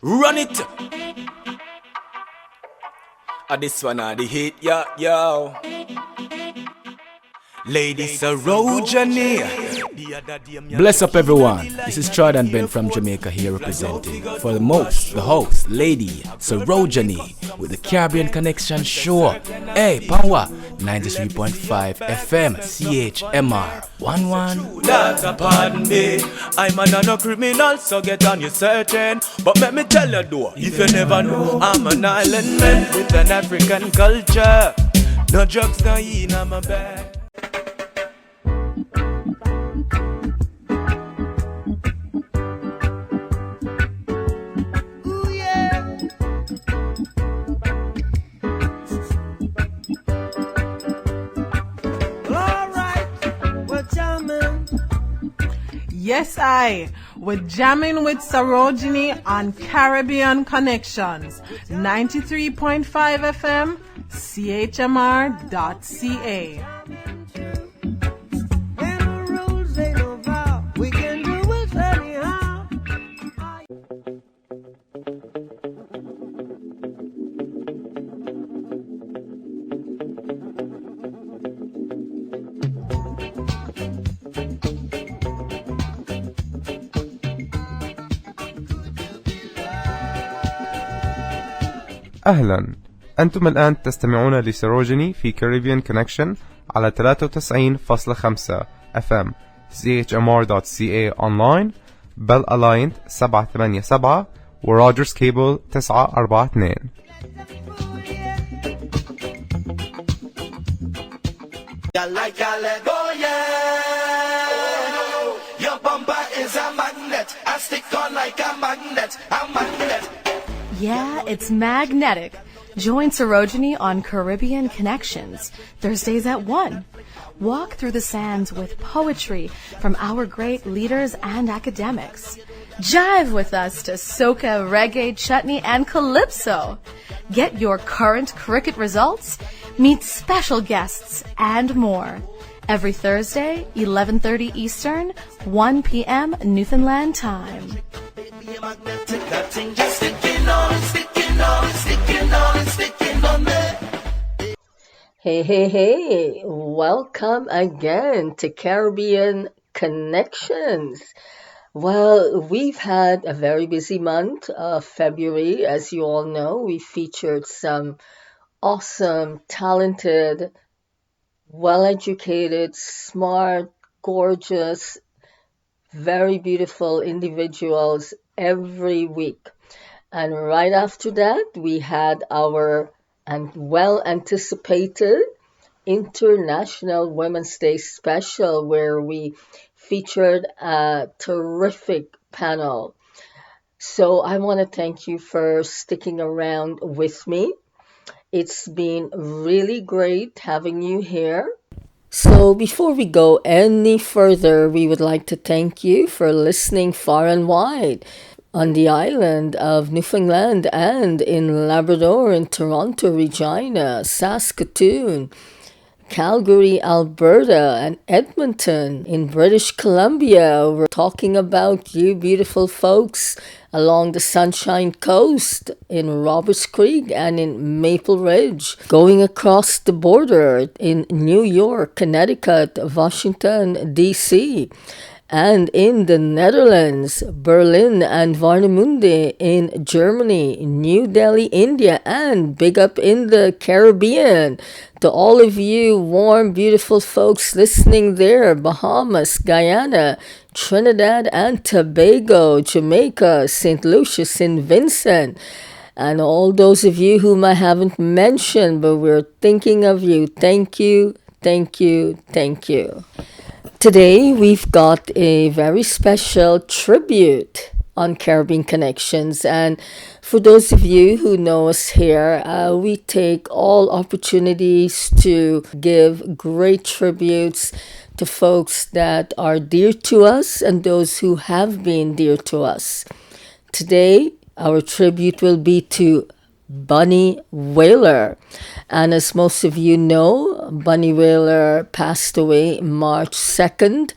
Run it. This one the hit, yo. Ladies Sarojani. Bless up everyone. This is Chad and Ben from Jamaica here representing for the host, Lady Sarojani with the Caribbean Connection Show. Hey, Panwa 93.5 FM CHMR 11. That's a pardon me. I'm a criminal, so get on your searching. But let me tell you though, if you never know, I'm an island man with an African culture. No drugs, no in my bag. Yes, we're jamming with Sarojini on Caribbean Connections, 93.5 FM, CHMR.ca. أهلا، أنتم الآن تستمعون لسروجني في كاريبيان كونكشن على 93.5 FM CHMR.ca online بل ألاينت 787 وراجرز كيبل 942. Your bumper is a magnet. I stick on like a magnet. Yeah, it's magnetic. Join Sarojini on Caribbean Connections, Thursdays at 1. Walk through the sands with poetry from our great leaders and academics. Jive with us to soca, reggae, chutney, and calypso. Get your current cricket results, meet special guests, and more. Every Thursday, 11:30 Eastern, 1 p.m. Newfoundland time. Hey, welcome again to Caribbean Connections. Well, we've had a very busy month of February. As you all know, we featured some awesome, talented, well-educated, smart, gorgeous, very beautiful individuals every week. And right after that, we had our well-anticipated International Women's Day special where we featured a terrific panel. So I want to thank you for sticking around with me. It's been really great having you here. So before we go any further, we would like to thank you for listening far and wide on the island of Newfoundland and in Labrador, in Toronto, Regina, Saskatoon, Calgary, Alberta, and Edmonton in British Columbia. We're talking about you beautiful folks along the Sunshine Coast in Roberts Creek and in Maple Ridge, going across the border in New York, Connecticut, Washington, D.C., and in the Netherlands, Berlin and Warnemünde in Germany, New Delhi, India, and big up in the Caribbean. To all of you warm, beautiful folks listening there, Bahamas, Guyana, Trinidad and Tobago, Jamaica, St. Lucia, St. Vincent, and all those of you whom I haven't mentioned, but we're thinking of you. Thank you, thank you, thank you. Today, we've got a very special tribute on Caribbean Connections. And for those of you who know us here, we take all opportunities to give great tributes to folks that are dear to us and those who have been dear to us. Today, our tribute will be to Bunny Wailer. And as most of you know, Bunny Wailer passed away March 2nd,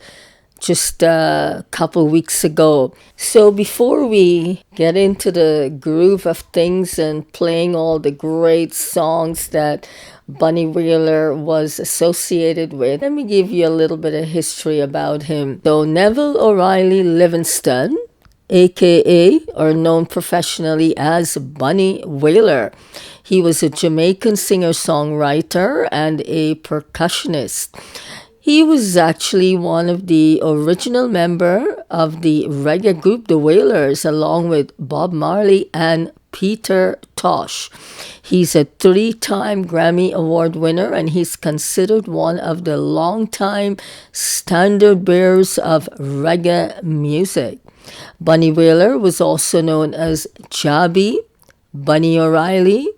just a couple weeks ago. So before we get into the groove of things and playing all the great songs that Bunny Wailer was associated with, let me give you a little bit of history about him. So Neville O'Reilly Livingston, aka or known professionally as Bunny Wailer. He was a Jamaican singer-songwriter and a percussionist. He was actually one of the original members of the reggae group the Wailers, along with Bob Marley and Peter Tosh. He's a 3-time Grammy Award winner, and he's considered one of the long-time standard bearers of reggae music. Bunny Wailer was also known as Jabby, Bunny O'Reilly,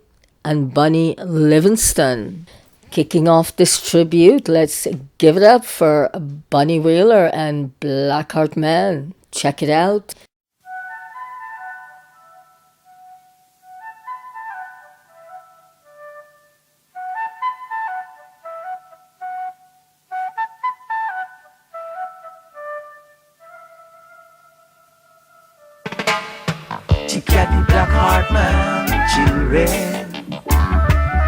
and Bunny Livingston. Kicking off this tribute, let's give it up for Bunny Wailer and Blackheart Man. Check it out. She got the black heart man, children.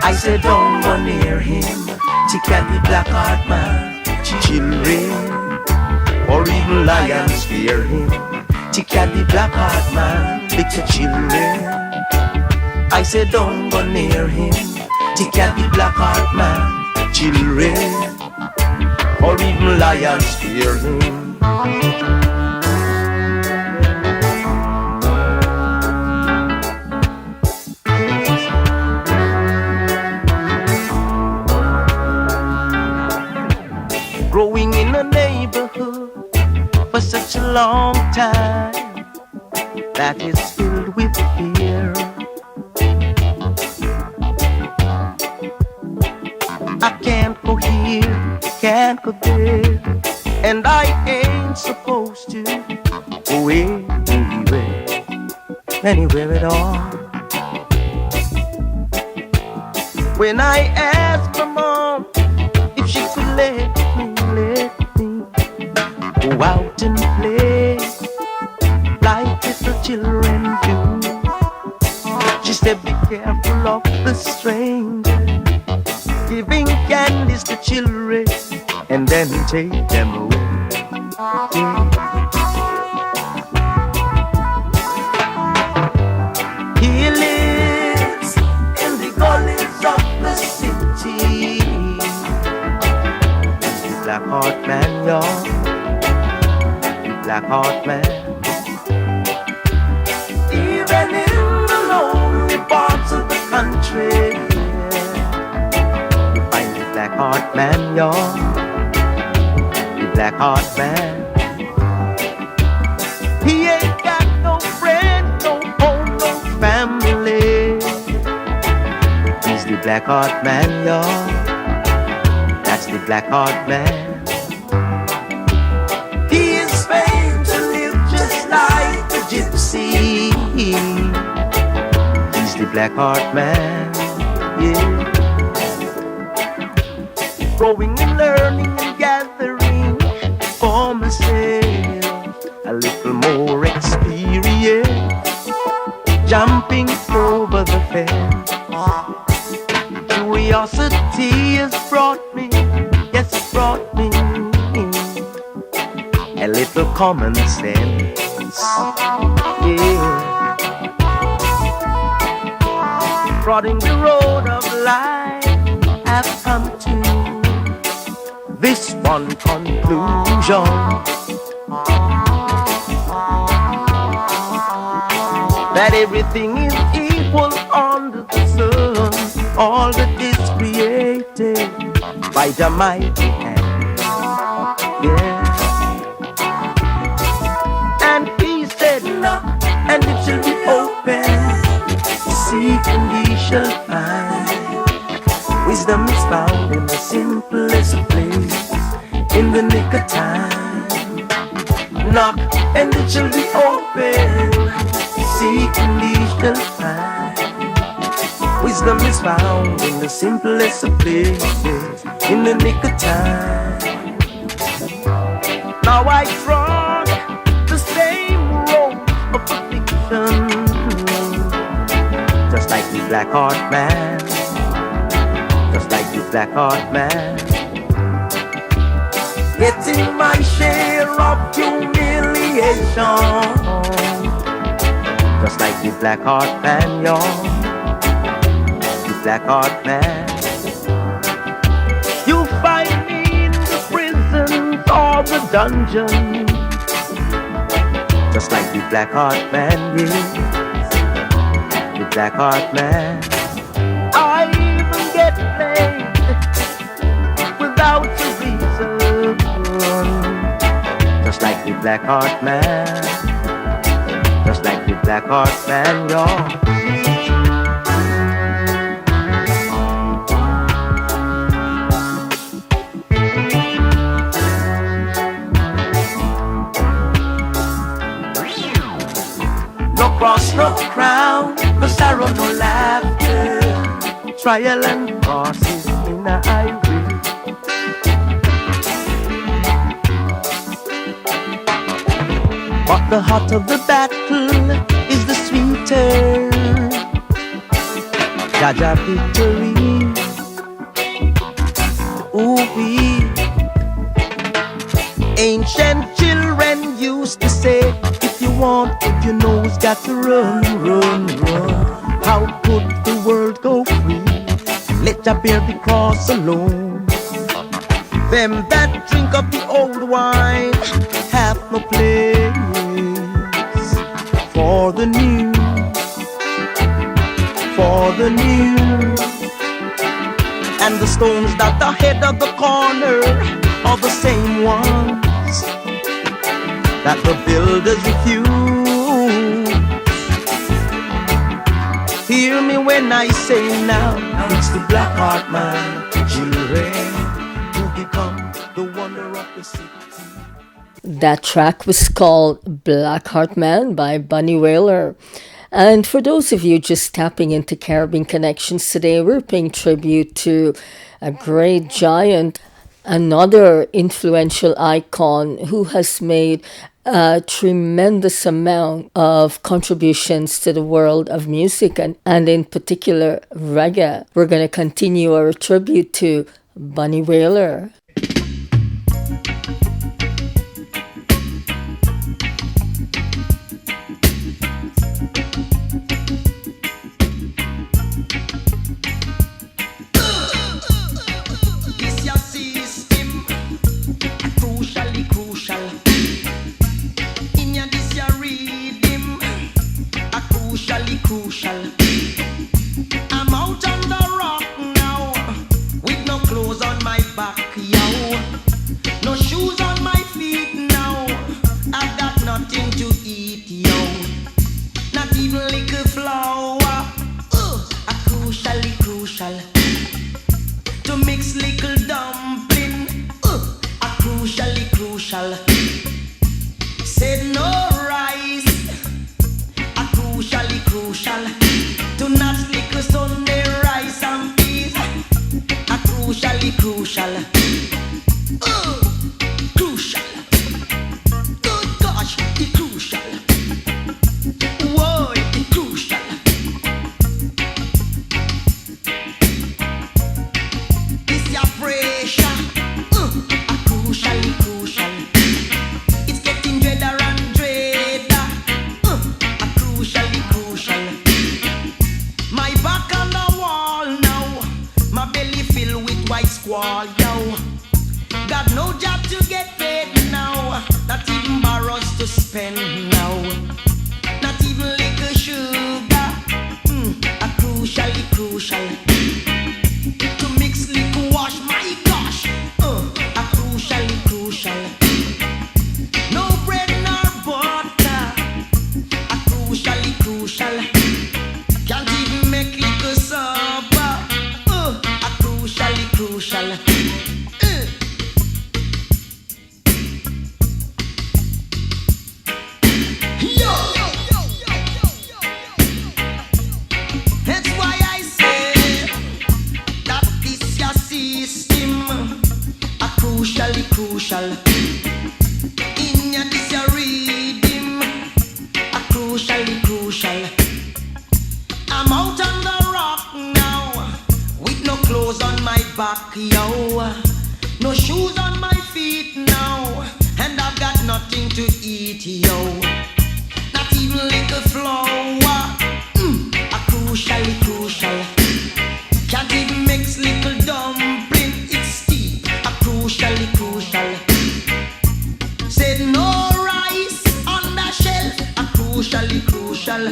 I said don't go near him. She got the black heart man, children. Or even lions fear him. She got the black heart man, little children. I said don't go near him. She got the black heart man, children. Or even lions fear him. Growing in a neighborhood for such a long time that is filled with fear. I can't go here, can't go there, and I ain't supposed to go anywhere at all. When I asked my mom if she could let me go out and play like little children do, she said be careful of the stranger, giving candies to children and then take them away. He lives in the gullies of the city, the black heart man, y'all, the black heart man. Even in the lonely parts of the country, you find the black heart man, y'all, the black heart man. He ain't got no friend, no home, no family. He's the black heart man, y'all. That's the black heart man. He is famed to live just like a gypsy. He's the black heart man, yeah. Growing and learning and gathering for myself a little more experience, jumping over the fence. Curiosity has brought me, yes, it brought me a little common sense, yeah. Prodding the road of life, I've come to this one conclusion: that everything is equal under the sun, all that is created by the mighty hand, yeah. And he said knock and it shall be open, seek and ye shall find. Wisdom is found in the simplest place, in the nick of time. Knock and it shall be open, seek and ye shall find. Wisdom is found in the simplest of places, in the nick of time. Now I trod the same road of affliction, just like the black heart man, just like the black heart man. Getting my share of humiliation, just like the black heart man, y'all. The black heart man. You find me in the prisons or the dungeon, just like the black heart man, yeah. The black heart man. I even get played without a reason, just like the black heart man, just like the black heart man, y'all. No cross, no crown, no sorrow, no laughter, trial and crosses in the highway. But the heart of the battle is the sweeter, Jaja victory. Ooh-wee. Ancient children used to say, if you want it, you know it's got to run, run, run. How could the world go free? Let ya bear the cross alone. Them that drink of the old wine have no place for the new, for the new. And the stones that are head of the corner are the same ones that the builders refuse. Hear me when I say now, it's the black heart man, children, who become the wonder of the city. That track was called Black Heart Man by Bunny Wailer. And for those of you just tapping into Caribbean Connections today, we're paying tribute to a great giant, another influential icon who has made a tremendous amount of contributions to the world of music and in particular reggae. We're going to continue our tribute to Bunny Wailer. Crucial. I'm out on the rock now, with no clothes on my back, yo. No shoes on my feet now. I've got nothing to eat, yo. Not even little flour. A crucially crucial. To mix little dumpling. A crucially crucial. Said no rice. Crucially crucial. To not stick a Sunday rice and peas. A crucially crucial. Crucial. Good gosh, it's crucial. Whoa, it's crucial. This your pressure. A crucially crucial. It's getting dreader and dreader. Crucially crucial. My back on the wall now, my belly filled with white squall, yo. Got no job to get paid now, not even borrows to spend now, not even liquor sugar. A crucially crucial. To mix liquor wash, my gosh. A crucially crucial. No bread nor butter. Crucially crucial. Can't even make liquor sober. A crucially crucial. Yo! That's why I say that this your system. A crucially crucial. clothes on my back, yo. No shoes on my feet now. And I've got nothing to eat, yo. Not even little flour. A crucial. Can't even mix little dumpling. It's steep. A crucial. Said no rice on the shelf. A crucial.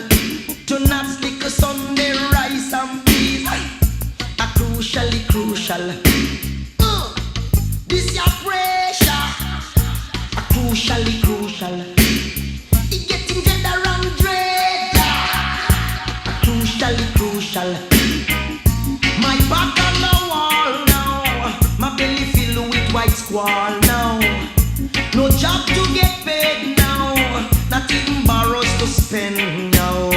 To not stick a Sunday rice and peas. A crucial. This your pressure. A crucial. It getting dead around dread. A crucial. My back on the wall now. My belly filled with white squall now. No job to get paid now. Not even borrows to spend now.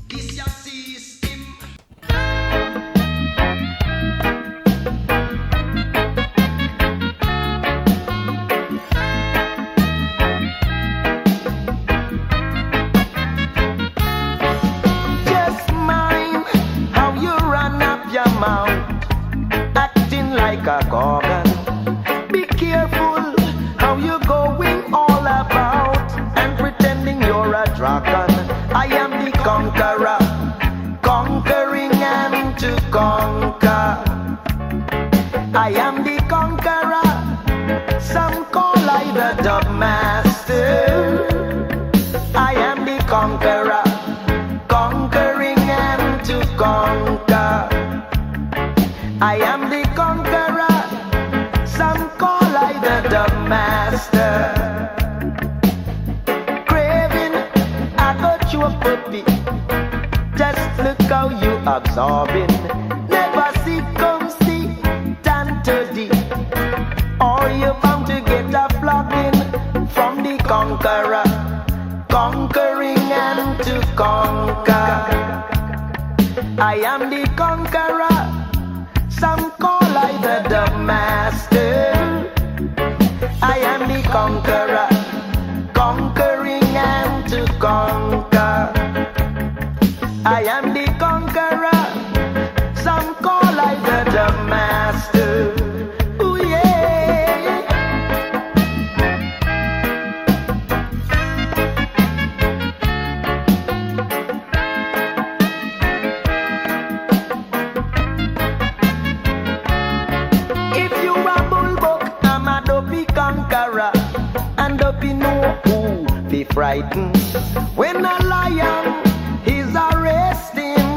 This your system. Just mind how you run up your mouth, acting like a gorgon. Be careful how you going all about and pretending you're a dragon. I am the conqueror, conquering and to conquer. I am the conqueror. Some call I the dub master. I am the conqueror, conquering and to conquer. I am the conqueror. Some call I the dub master. Craving, I got you a puppy. Just look how you absorbing. Never see come see, tan to the. Or you're bound to get a flogging from the conqueror, conquering and to conquer. I am the conqueror. Some call I the master. I am the conqueror, conquering and to conquer. I am the conqueror. Some call I the master. Ooh yeah. If you a bulldog, I'm a dopey conqueror. And dopey know who be frightened. When a lion is arresting,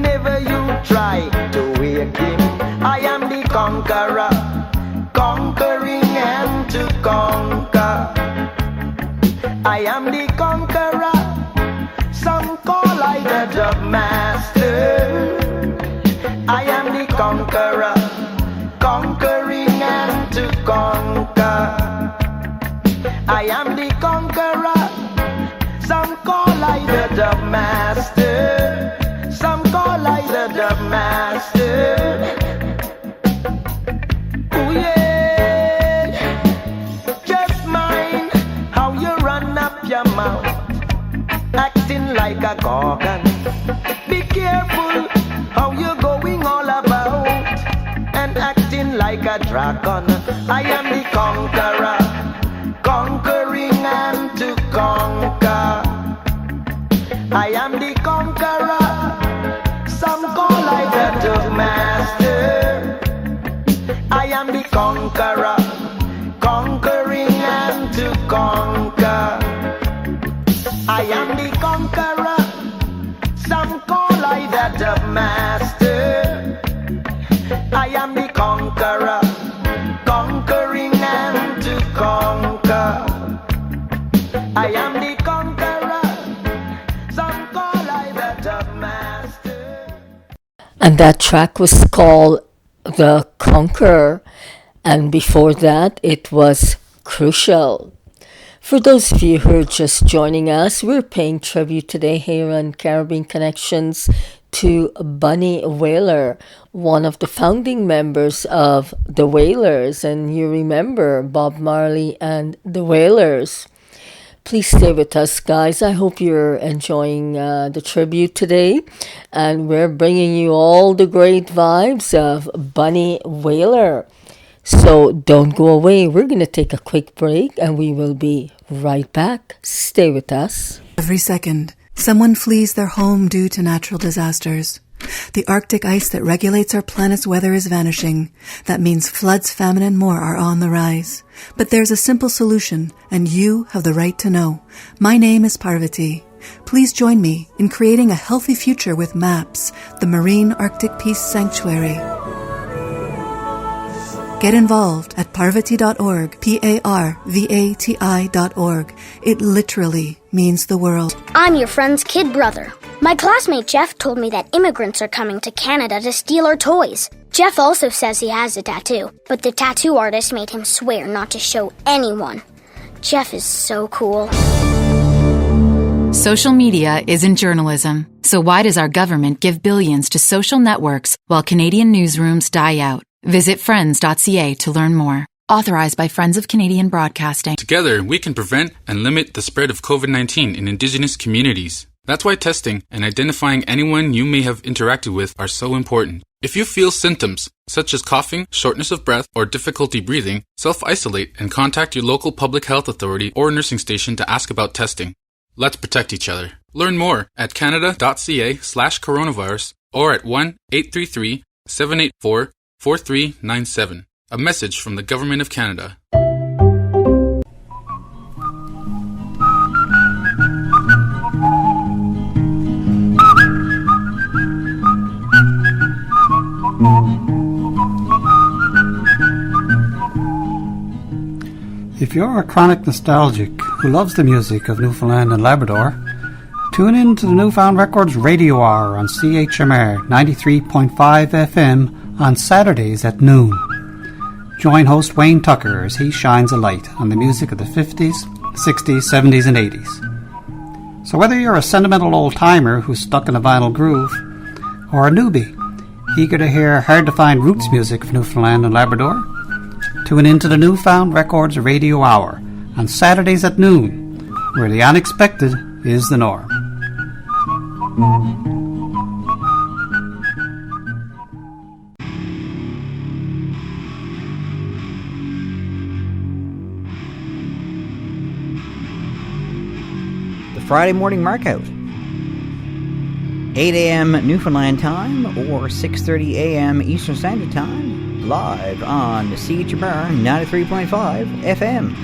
never you try to wake him. I am the conqueror, conquering and to conquer. I am the conqueror. Some call I the dub master. I am the conqueror, conquering and to conquer. I am the conqueror. Some call I the dub master. Some call I the dub master. Ooh yeah. Just mind how you run up your mouth, acting like a gorgon. Be careful how you going all about and acting like a dragon. I am the conqueror, conquering and to conquer. I am the conqueror. Some call I the master. I am the conqueror, conquering and to conquer. I am the conqueror. Some call I the master. I am the conqueror, conquering and to conquer. I am the conqueror. Some call I the master. And that track was called The Conqueror, and before that it was Crucial. For those of you who are just joining us, we're paying tribute today here on Caribbean Connections to Bunny Wailer, one of the founding members of the Wailers. And you remember Bob Marley and the Wailers. Please stay with us, guys. I hope you're enjoying the tribute today. And we're bringing you all the great vibes of Bunny Wailer. So don't go away. We're going to take a quick break and we will be right back. Stay with us. Every second, someone flees their home due to natural disasters. The Arctic ice that regulates our planet's weather is vanishing. That means floods, famine, and more are on the rise. But there's a simple solution, and you have the right to know. My name is Parvati. Please join me in creating a healthy future with MAPS, the Marine Arctic Peace Sanctuary. Get involved at parvati.org, Parvati.org. It literally means the world. I'm your friend's kid brother. My classmate Jeff told me that immigrants are coming to Canada to steal our toys. Jeff also says he has a tattoo, but the tattoo artist made him swear not to show anyone. Jeff is so cool. Social media isn't journalism, so why does our government give billions to social networks while Canadian newsrooms die out? Visit friends.ca to learn more. Authorized by Friends of Canadian Broadcasting. Together, we can prevent and limit the spread of COVID-19 in Indigenous communities. That's why testing and identifying anyone you may have interacted with are so important. If you feel symptoms, such as coughing, shortness of breath, or difficulty breathing, self-isolate and contact your local public health authority or nursing station to ask about testing. Let's protect each other. Learn more at canada.ca/coronavirus or at 1-833-784-4397. A message from the Government of Canada. If you're a chronic nostalgic who loves the music of Newfoundland and Labrador, tune in to the Newfound Records Radio Hour on CHMR 93.5 FM on Saturdays at noon. Join host Wayne Tucker as he shines a light on the music of the 50s, 60s, 70s and 80s. So whether you're a sentimental old-timer who's stuck in a vinyl groove, or a newbie eager to hear hard-to-find roots music of Newfoundland and Labrador, tune in to the Newfound Records Radio Hour on Saturdays at noon, where the unexpected is the norm. The Friday morning markout. 8 a.m. Newfoundland time or 6:30 a.m. Eastern Standard Time, live on the CHMR 93.5 FM.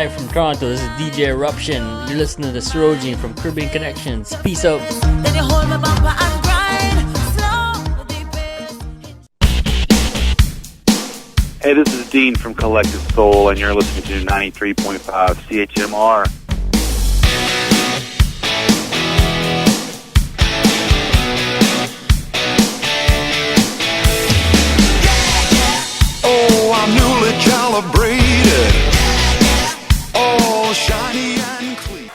From Toronto, this is DJ Eruption. You're listening to Sarojini from Caribbean Connections. Peace out. Hey, this is Dean from Collective Soul, and you're listening to 93.5 CHMR. Oh, I'm newly calibrated. All shiny and clean.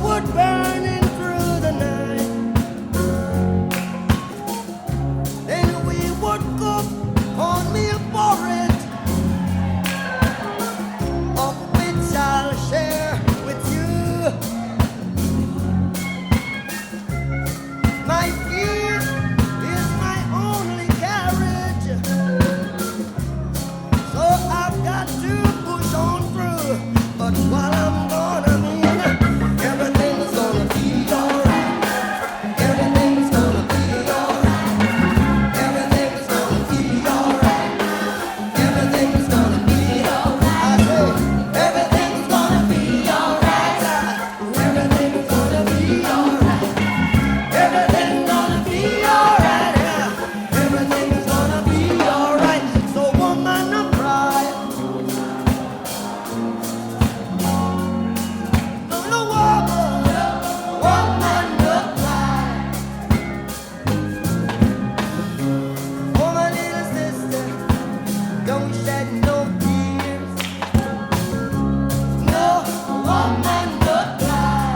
wood burning through the night. Then we would cook cornmeal porridge, of which I'll share with you. My feet is my only carriage, so I've got to push on through. But while I'm gone, I mean, everything's gonna be alright. Everything's gonna be alright. Everything's gonna be alright. Everything's gonna be alright. I say, everything's gonna be alright. Everything's gonna be alright. Everything's gonna be alright. Everything's gonna be alright. So woman, don't cry. No woman, don't cry. Oh, my little sister, don't shed no tears. No woman, don't cry.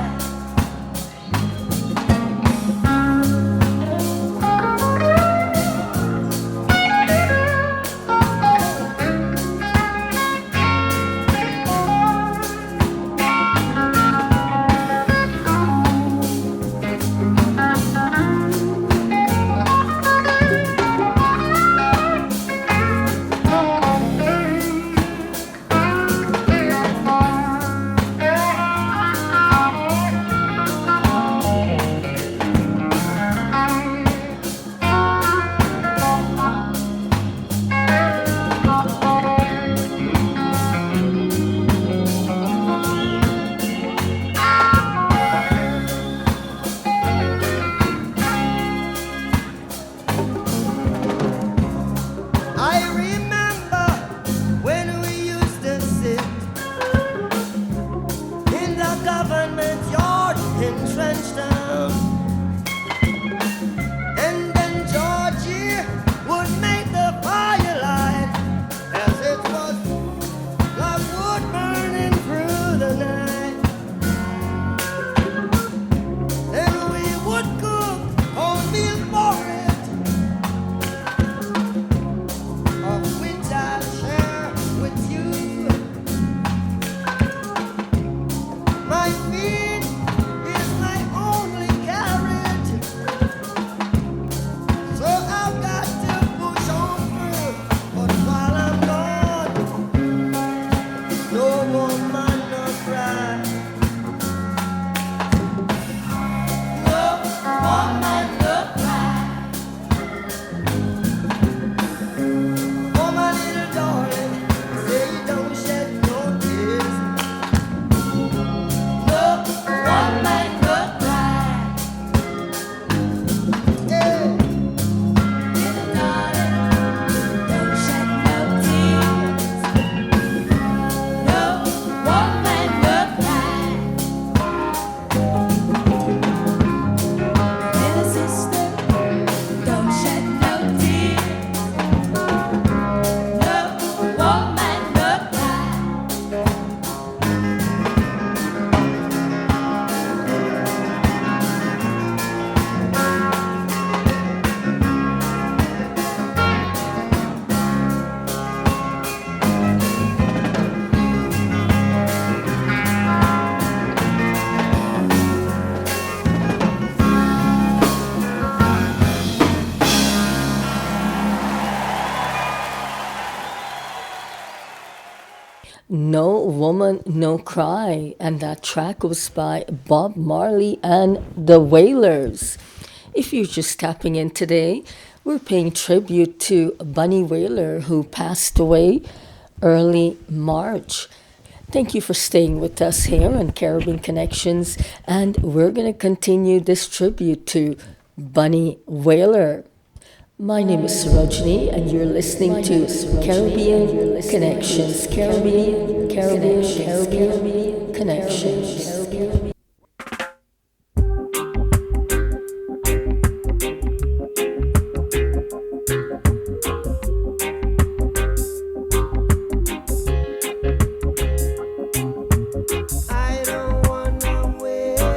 I remember when we used to sit in the government yard in Trenchtown, and then Georgie would make the firelight as it was like wood burning through the night. Then we would cook cornmeal porridge, of which I'll share with you. My feet is my only carriage, so I've got to push on through. But while I'm gone, no woman no cry. No woman no cry. Oh, my little darling, say you don't shed no tears. No woman no cry. Yeah, little darling, don't shed no tears. No woman no cry. Little sister, don't shed no tears. No woman no cry. No Woman, No Cry, and that track was by Bob Marley and the Wailers. If you're just tapping in today, we're paying tribute to Bunny Wailer, who passed away early March. Thank you for staying with us here on Caribbean Connections, and we're going to continue this tribute to Bunny Wailer. My name is Sarojini, and you're listening to Caribbean Connections. Caribbean Connections. I don't wanna wait.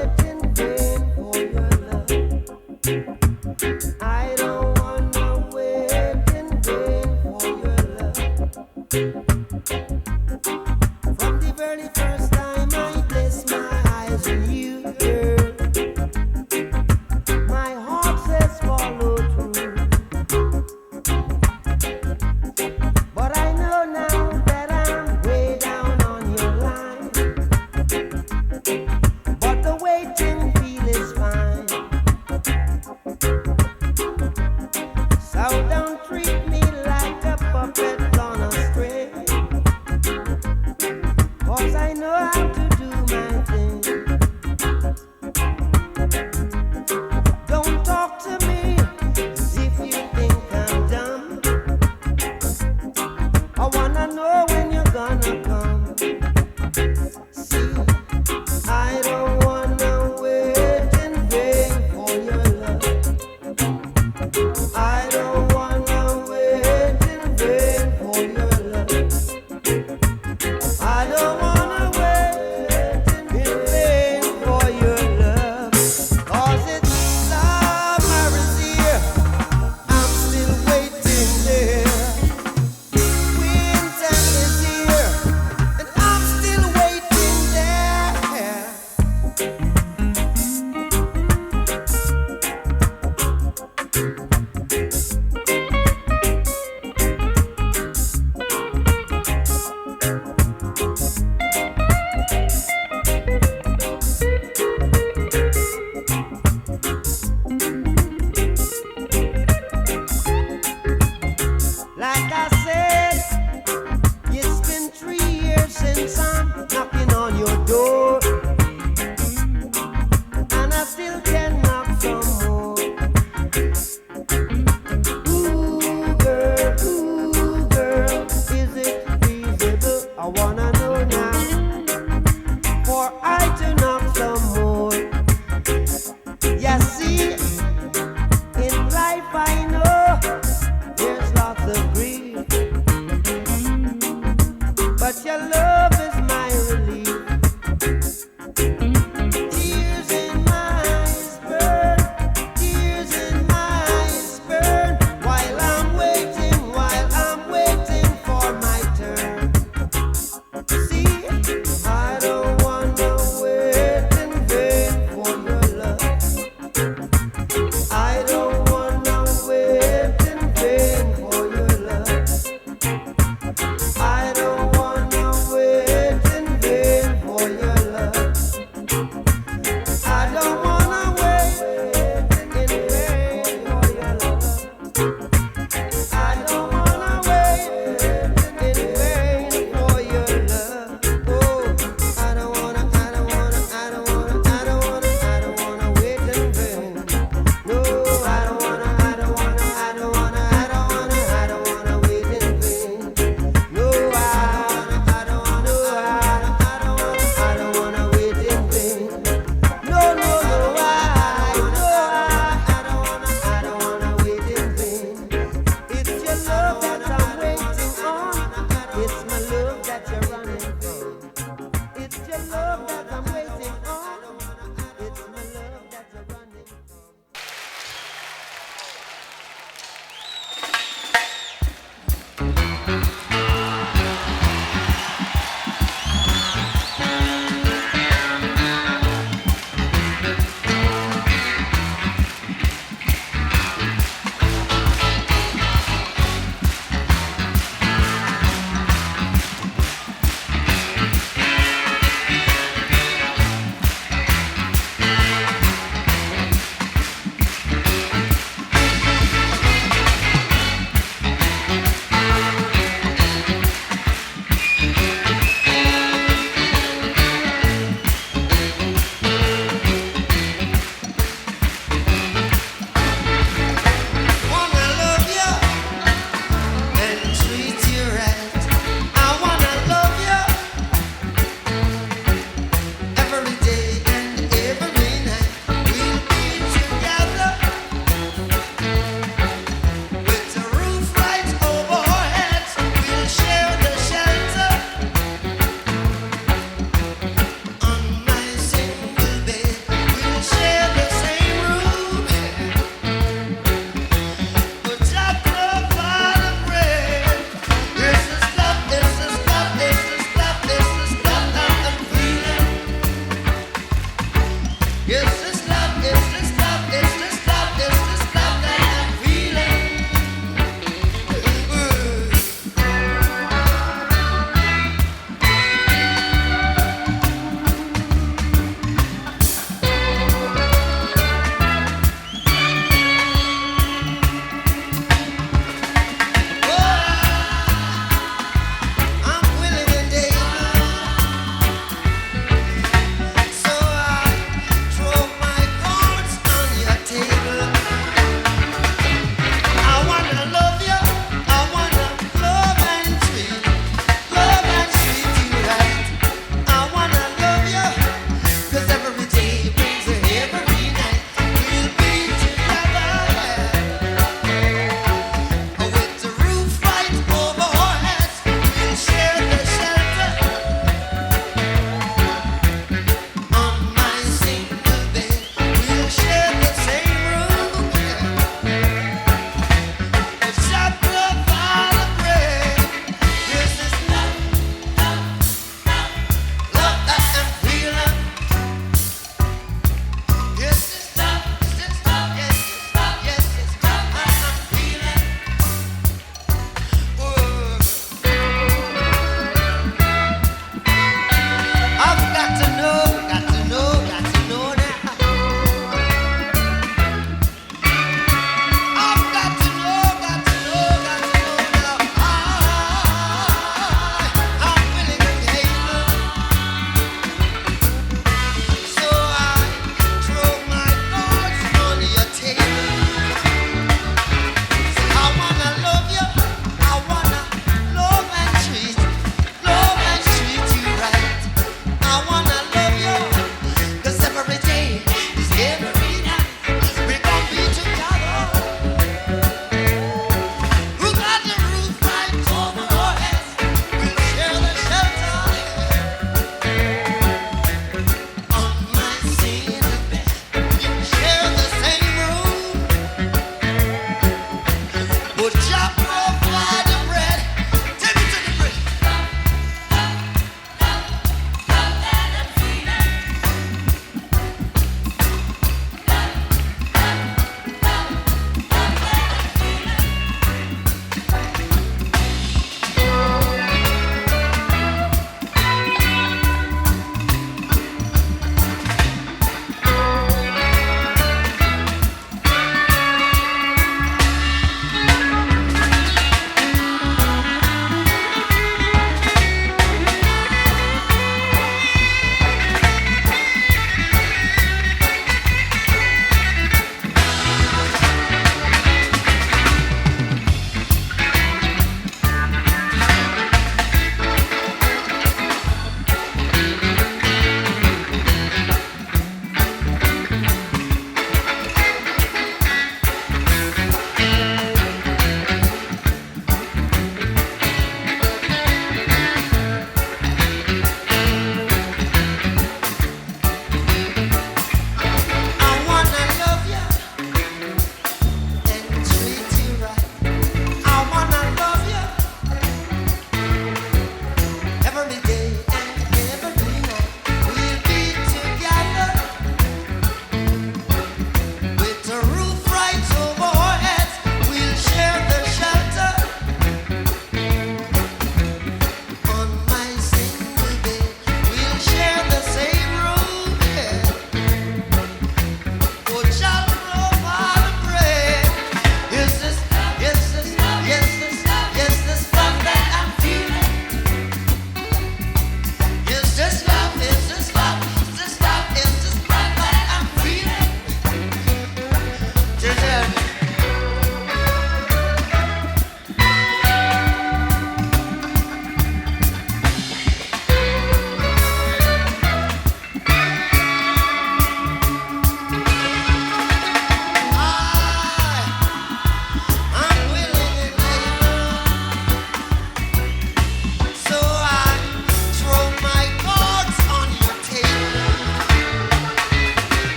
Like I said, it's been 3 years since I'm knocking on your door.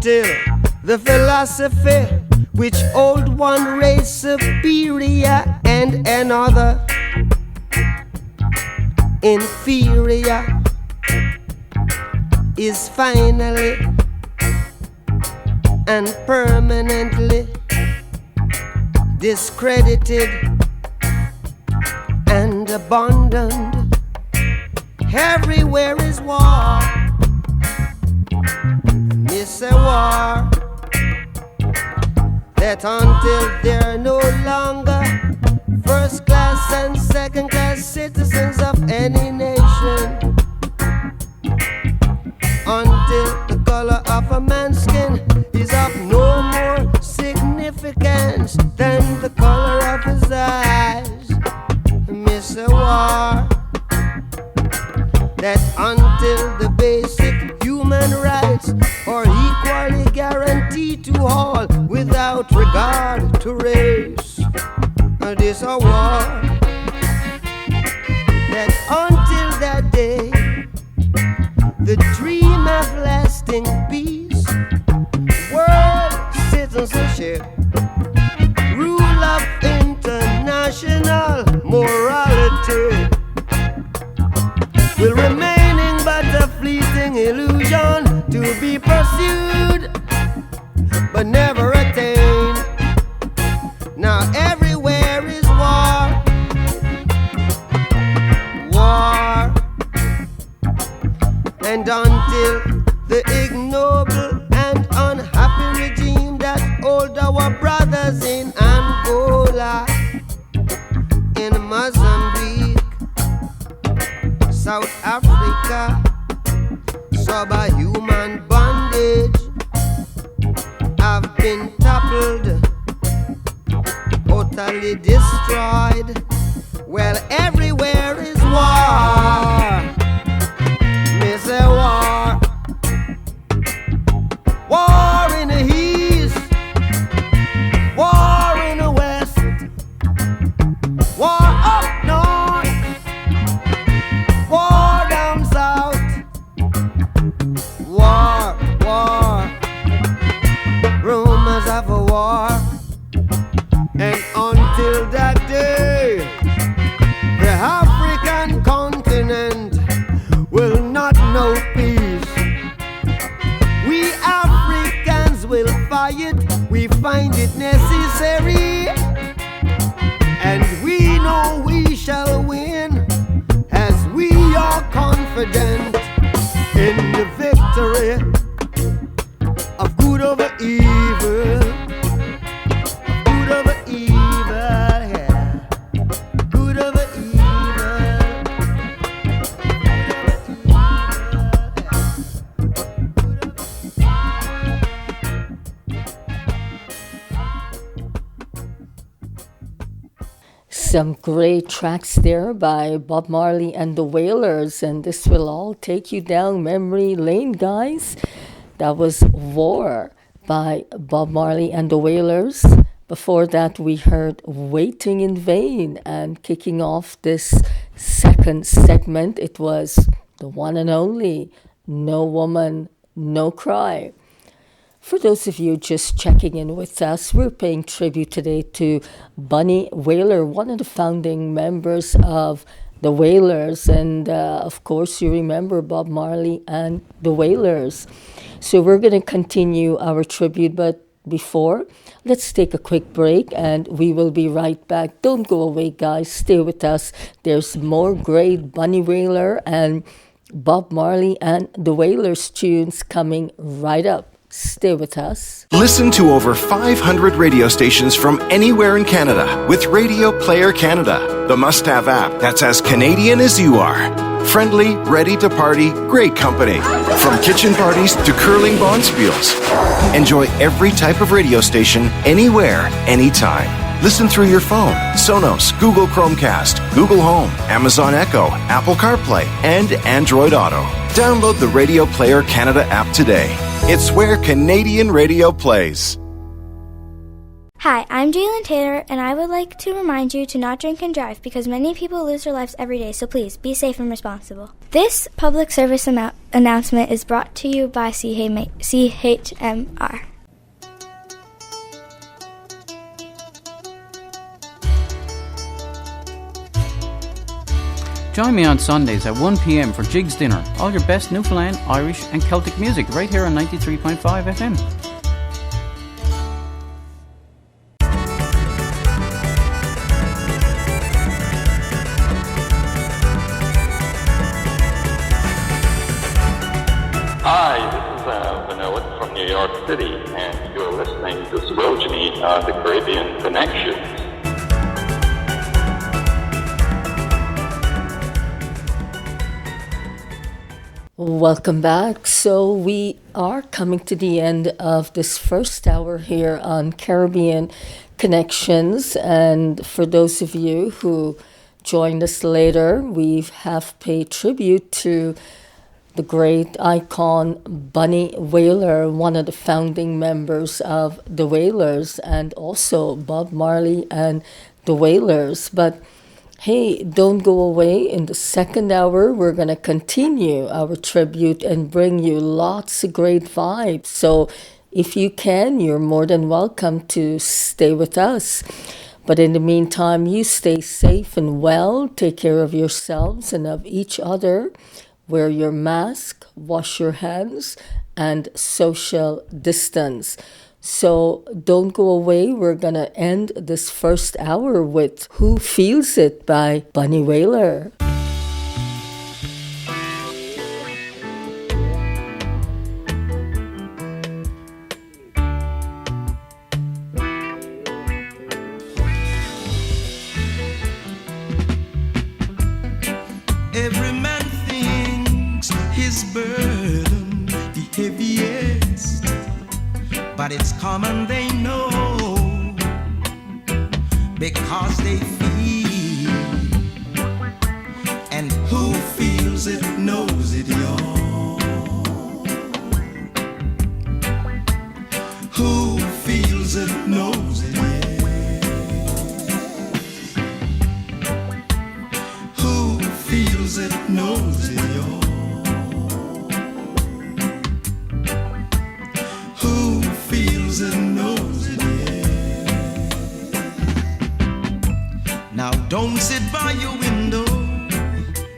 until the philosophy which hold one race superior and another inferior is finally and permanently discredited and abandoned. Everywhere is war. It's a war that until they're no longer first class and second class citizens of any nation, until the color of a man's skin is of no more significance than the color of his eyes. Miss a war that until the basic human rights are equally guaranteed to all without regard to race. This a war that until that day the dream of lasting peace, world citizenship, rule of international morality will remaining but a fleeting illusion to be pursued but never attained. Now everywhere is war, war, and until the ignoble and unhappy regime that hold our brothers in Angola, in Mozambique, South Africa, subhuman bondage have been toppled, totally destroyed. Well, everywhere is war. Miss a war. War in the east, war in the west, war up north, war down south, war, war, rumors of a war. And until that day, the African continent will not know peace. We Africans will fight, we find it necessary, and we know we shall win, as we are confident in the victory of good over evil. Good over evil, yeah. Good over evil. Some great tracks there by Bob Marley and the Wailers, and this will all take you down memory lane, guys. That was War by Bob Marley and the Wailers. Before that, we heard Waiting in Vain, and kicking off this second segment, it was the one and only No Woman, No Cry. For those of you just checking in with us, we're paying tribute today to Bunny Wailer, one of the founding members of the Wailers. And of course, you remember Bob Marley and the Wailers. So we're going to continue our tribute, but before, let's take a quick break and we will be right back. Don't go away, guys. Stay with us. There's more great Bunny Wailer and Bob Marley and the Wailers tunes coming right up. Stay with us. Listen to over 500 radio stations from anywhere in Canada with Radio Player Canada, the must-have app that's as Canadian as you are. Friendly, ready to party, great company. From kitchen parties to curling bonspiels. Enjoy every type of radio station, anywhere, anytime. Listen through your phone, Sonos, Google Chromecast, Google Home, Amazon Echo, Apple CarPlay, and Android Auto. Download the Radio Player Canada app today. It's where Canadian radio plays. Hi, I'm Jalen Taylor, and I would like to remind you to not drink and drive because many people lose their lives every day, so please be safe and responsible. This public service announcement is brought to you by CHMR. Join me on Sundays at 1 p.m. for Jigs Dinner. All your best Newfoundland, Irish and Celtic music right here on 93.5 FM. Hi, this is Vanilla from New York City, and you're listening to Sorogeny on the Caribbean Connection. Welcome back. So we are coming to the end of this first hour here on Caribbean Connections. And for those of you who joined us later, we have paid tribute to the great icon Bunny Wailer, one of the founding members of the Wailers, and also Bob Marley and the Wailers. But hey, don't go away. In the second hour, we're going to continue our tribute and bring you lots of great vibes. So if you can, you're more than welcome to stay with us. But in the meantime, you stay safe and well. Take care of yourselves and of each other. Wear your mask, wash your hands, and social distance. So don't go away. We're going to end this first hour with Who Feels It by Bunny Wailer. Every man thinks his burden the heaviest, but it's common, they know, because they feel, and who feels it knows it, y'all. Who feels it knows it, yeah. Who feels it knows it, y'all. Who feels it knows it, yeah. Now don't sit by your window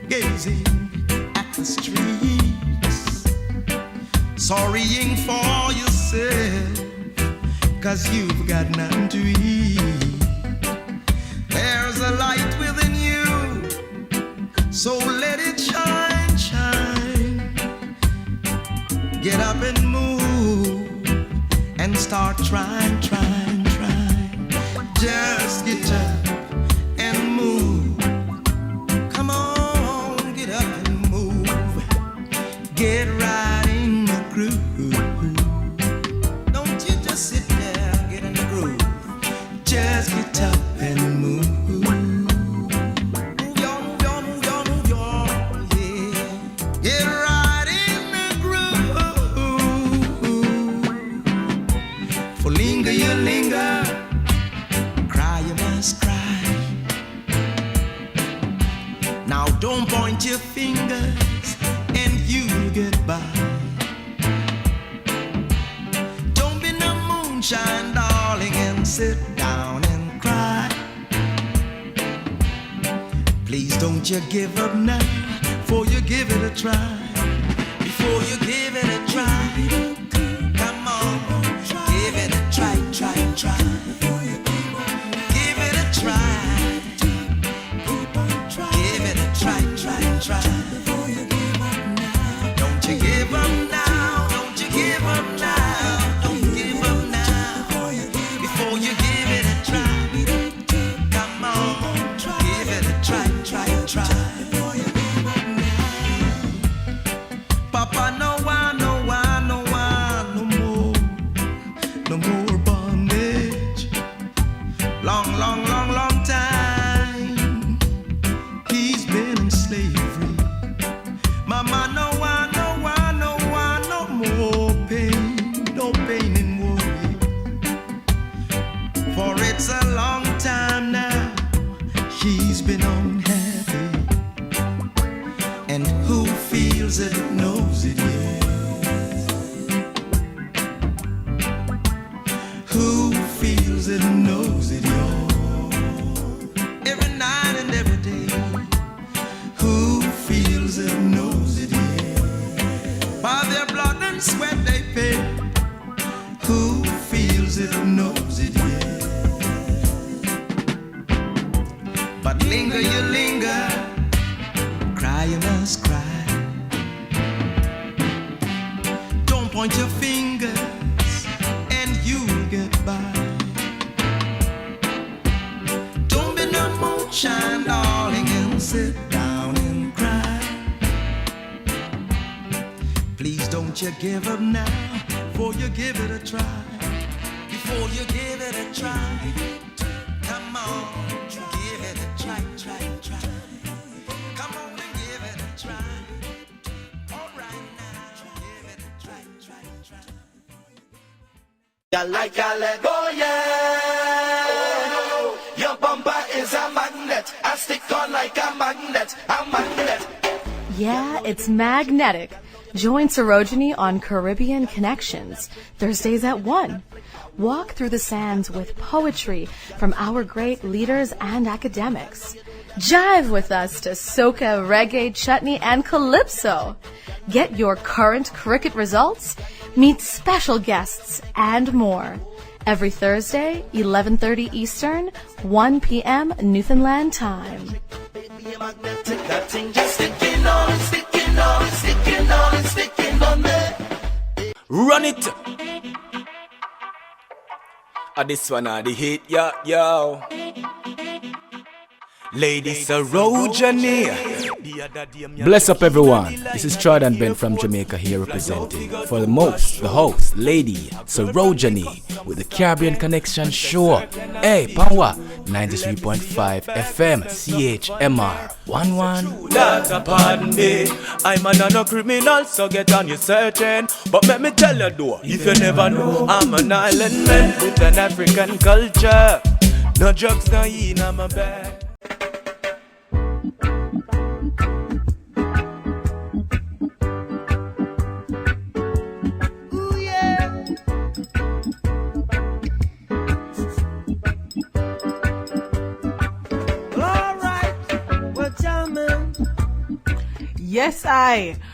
gazing at the streets, sorrying for yourself, 'cause you've got nothing to eat. There's a light within you, so let it shine, shine. Get up and move and start trying, trying, trying. Just get up and move. Come on, get up and move. Get right in the groove. Don't you just sit there, get in the groove. Just get up and move. Move your, move your, move your, move your, yeah. Get right in the groove. For linger, you linger. Cry, you must cry. Now don't point your fingers and you'll get by. Don't be no moonshine, darling, and sit down and cry. Please don't you give up now, before you give it a try. Before you give it a try. Come on, give it a try, try, try. Give it a try. Give it a try, try, try. Don't you give up now, don't you give up now, don't give up now, before you give it a try. Come on, give it a try, try, try. Papa, no, I, no, I, no, I. Linger, you linger. Cry, you must cry. Don't point your fingers and you'll get by. Don't be no moonshine, darling, and sit down and cry. Please don't you give up now, before you give it a try. Before you give it a try. Come on, give it a try, try, try. Come on and give it a try. All right now, give it a try, try, try. You like California. Your bumper is a magnet. I stick on like a magnet, a magnet. Yeah, it's magnetic. Join Sarojini on Caribbean Connections, Thursdays at 1. Walk through the sands with poetry from our great leaders and academics. Jive with us to soca, reggae, chutney, and calypso. Get your current cricket results, meet special guests, and more. Every Thursday, 11:30 Eastern, 1 p.m. Newfoundland time. That thing just sticking on, sticking on, sticking on, sticking on there. Run it! This one the hit, yo, yo. Lady Sarojini. Bless up everyone. This is Jordan Ben from Jamaica here representing for the host, Lady Sarojini with the Caribbean Connection Show. Hey, Panwa, 93.5 FM, CHMR, 11. Not pardon me, I'm a criminal, so get on your searching. But let me tell you though, if you never know, I'm an island man with an African culture. No drugs, no in my bag. Yes,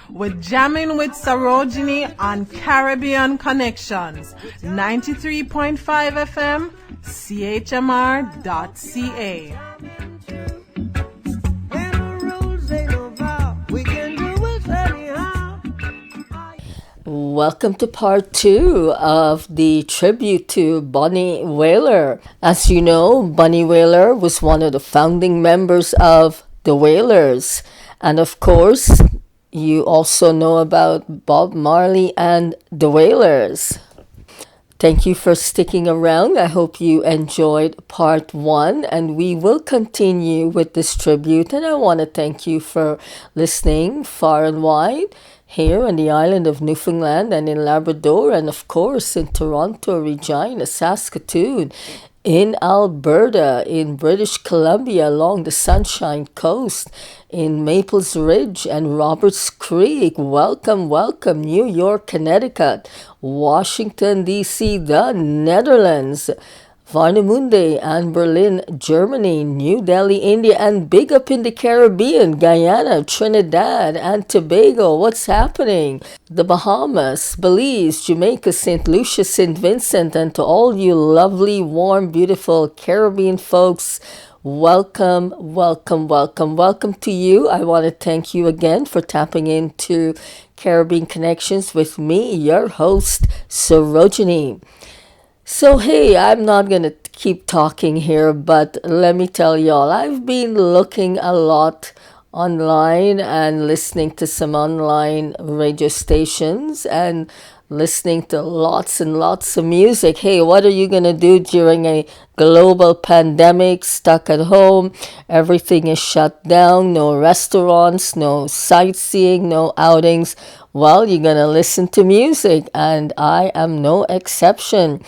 we're jamming with Sarojini on Caribbean Connections, 93.5 FM, CHMR.ca. Welcome to part 2 of the tribute to Bunny Wailer. As you know, Bunny Wailer was one of the founding members of the Wailers. And of course, you also know about Bob Marley and the Wailers. Thank you for sticking around. I hope you enjoyed part 1, and we will continue with this tribute. And I want to thank you for listening far and wide here on the island of Newfoundland and in Labrador, and of course in Toronto, Regina, Saskatoon, in Alberta, in British Columbia, along the Sunshine Coast, in Maples Ridge and Roberts Creek. Welcome, welcome. New York, Connecticut, Washington, D.C., the Netherlands, Warnemünde and Berlin, Germany, New Delhi, India, and big up in the Caribbean, Guyana, Trinidad and Tobago. What's happening? The Bahamas, Belize, Jamaica, St. Lucia, St. Vincent, and to all you lovely, warm, beautiful Caribbean folks, welcome, welcome, welcome, welcome to you. I want to thank you again for tapping into Caribbean Connections with me, your host, Sarojini. So, hey, I'm not going to keep talking here, but let me tell y'all, I've been looking a lot online and listening to some online radio stations and listening to lots and lots of music. Hey, what are you going to do during a global pandemic, stuck at home? Everything is shut down, no restaurants, no sightseeing, no outings. Well, you're going to listen to music, and I am no exception.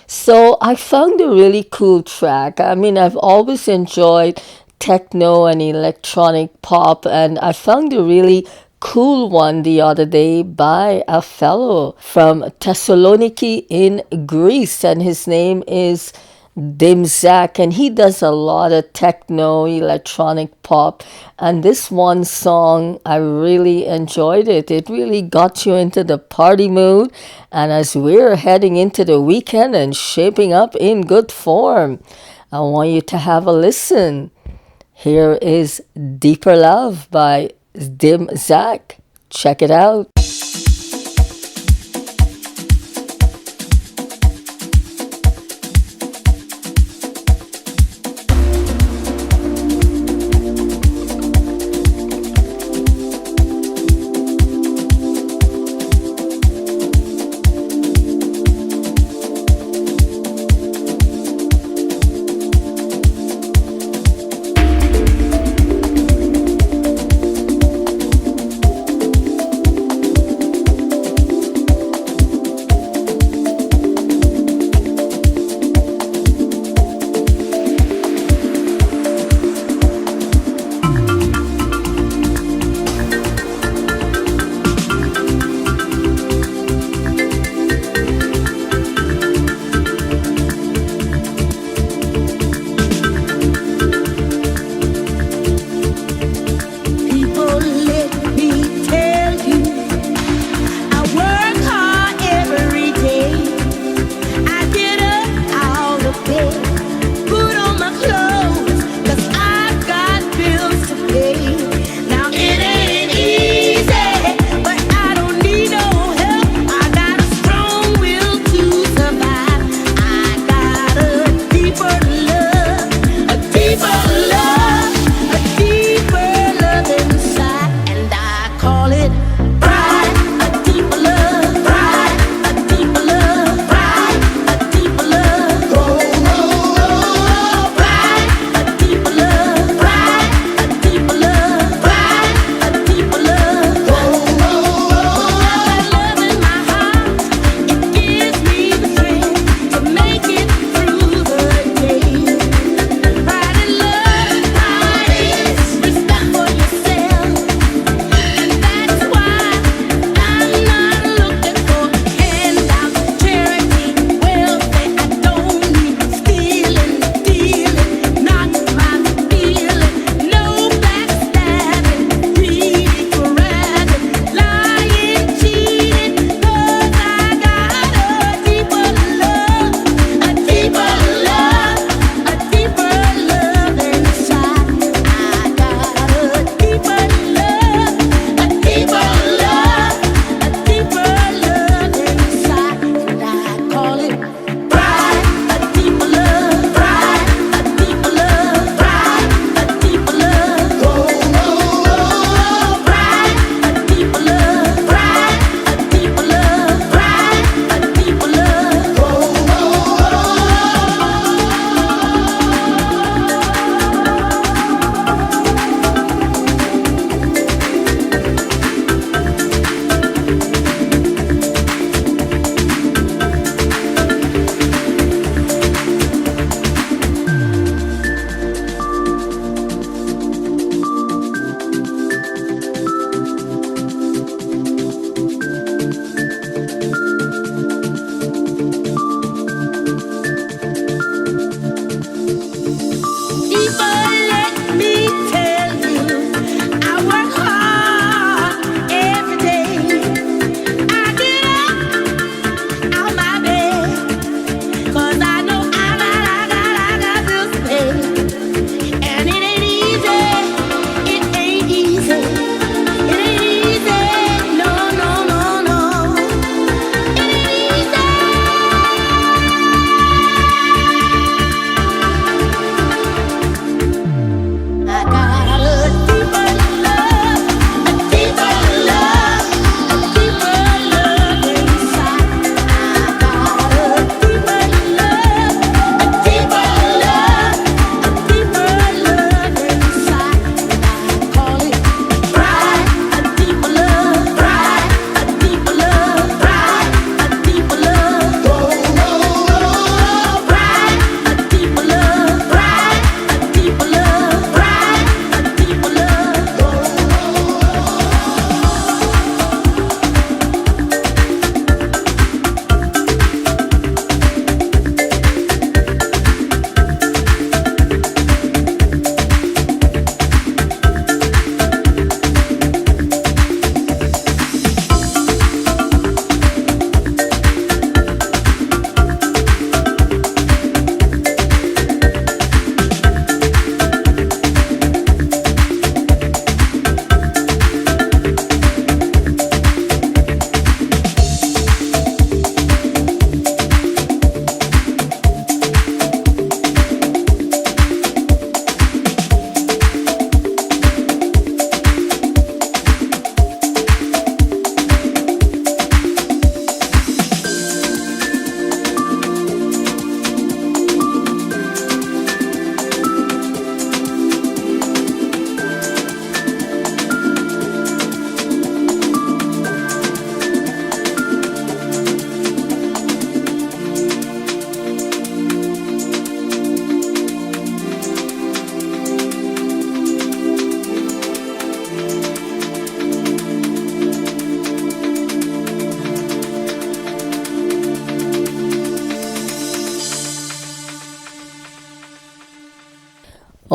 So I found a really cool track. I mean, I've always enjoyed techno and electronic pop, and I found a really cool one the other day by a fellow from Thessaloniki in Greece, and his name is Dimzak, and he does a lot of techno, electronic pop, and this one song, I really enjoyed it. It really got you into the party mood, and as we're heading into the weekend and shaping up in good form, I want you to have a listen. Here is Deeper Love by Dim Zach. Check it out.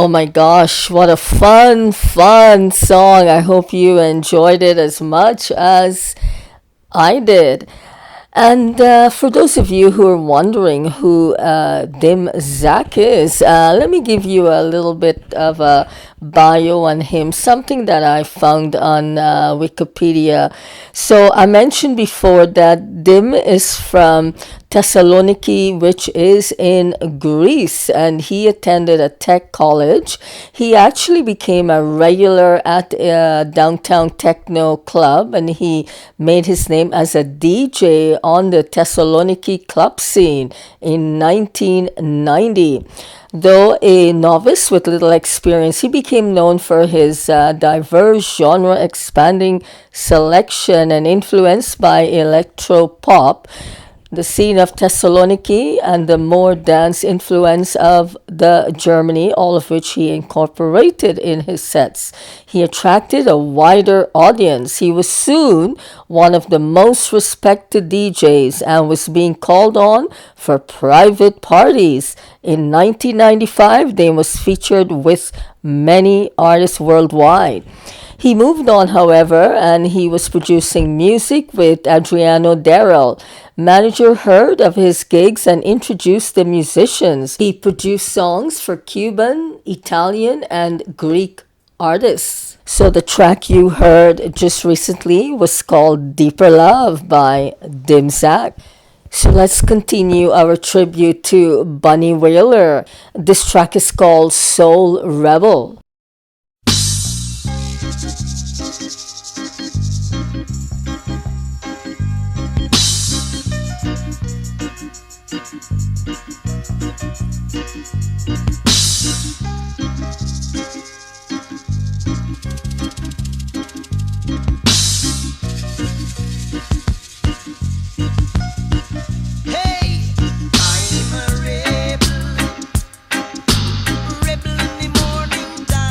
Oh my gosh, what a fun song. I hope you enjoyed it as much as I did. And for those of you who are wondering who Dim Zak is, let me give you a little bit of a bio on him, something that I found on Wikipedia. So I mentioned before that Dim is from Thessaloniki, which is in Greece, and he attended a tech college. He actually became a regular at a downtown techno club, and he made his name as a DJ on the Thessaloniki club scene in 1990. Though a novice with little experience, he became known for his diverse genre expanding selection and influenced by electro pop, the scene of Thessaloniki, and the more dance influence of the Germany, all of which he incorporated in his sets. He attracted a wider audience. He was soon one of the most respected DJs and was being called on for private parties. In 1995, Dame was featured with many artists worldwide. He moved on, however, and he was producing music with Adriano Darrell. Manager heard of his gigs and introduced the musicians. He produced songs for Cuban, Italian, and Greek artists. So the track you heard just recently was called Deeper Love by Dim Zak. So let's continue our tribute to Bunny Wailer. This track is called Soul Rebel. Rebel in the morning time.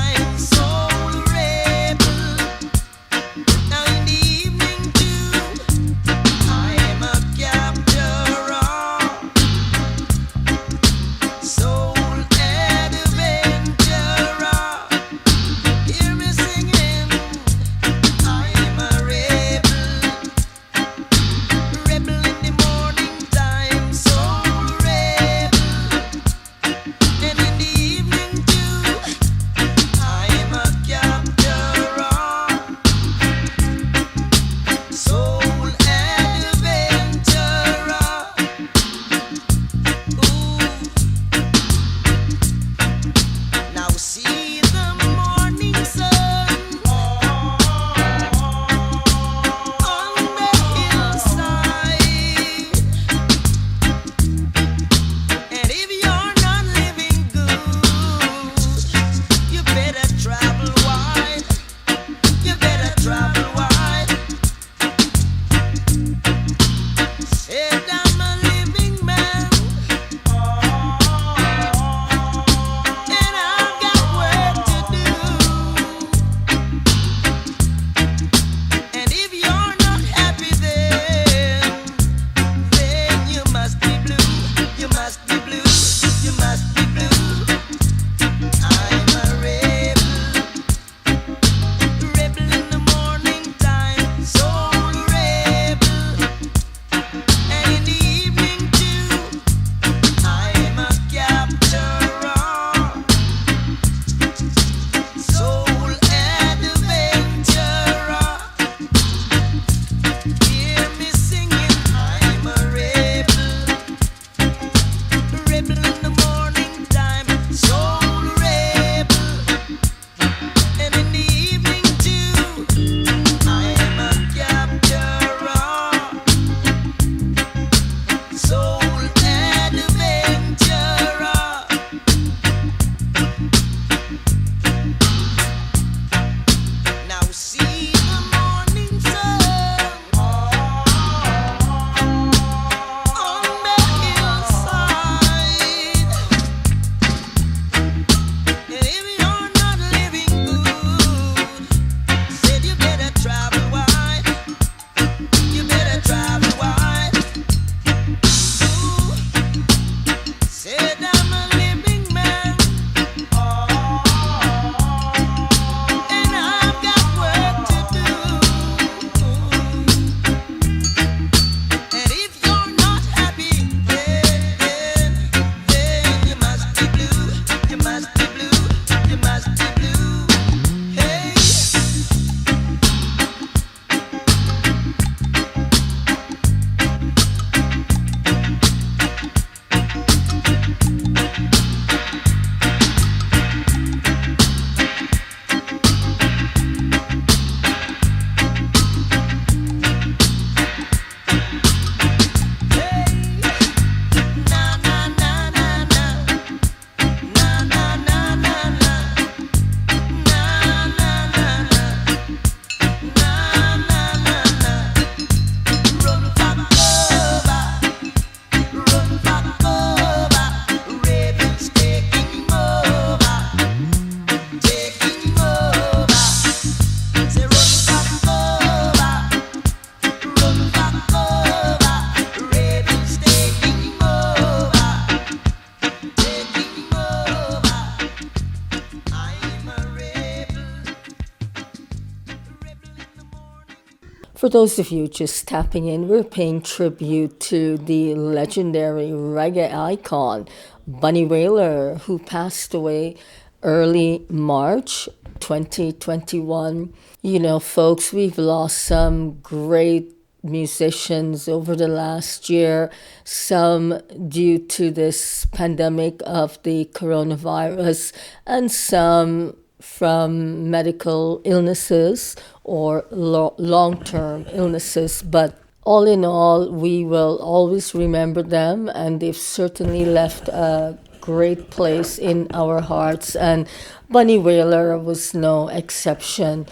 For those of you just tapping in, we're paying tribute to the legendary reggae icon, Bunny Wailer, who passed away early March 2021. You know, folks, we've lost some great musicians over the last year, some due to this pandemic of the coronavirus, and some from medical illnesses or long-term illnesses. But all in all, we will always remember them, and they've certainly left a great place in our hearts, and Bunny Wailer was no exception.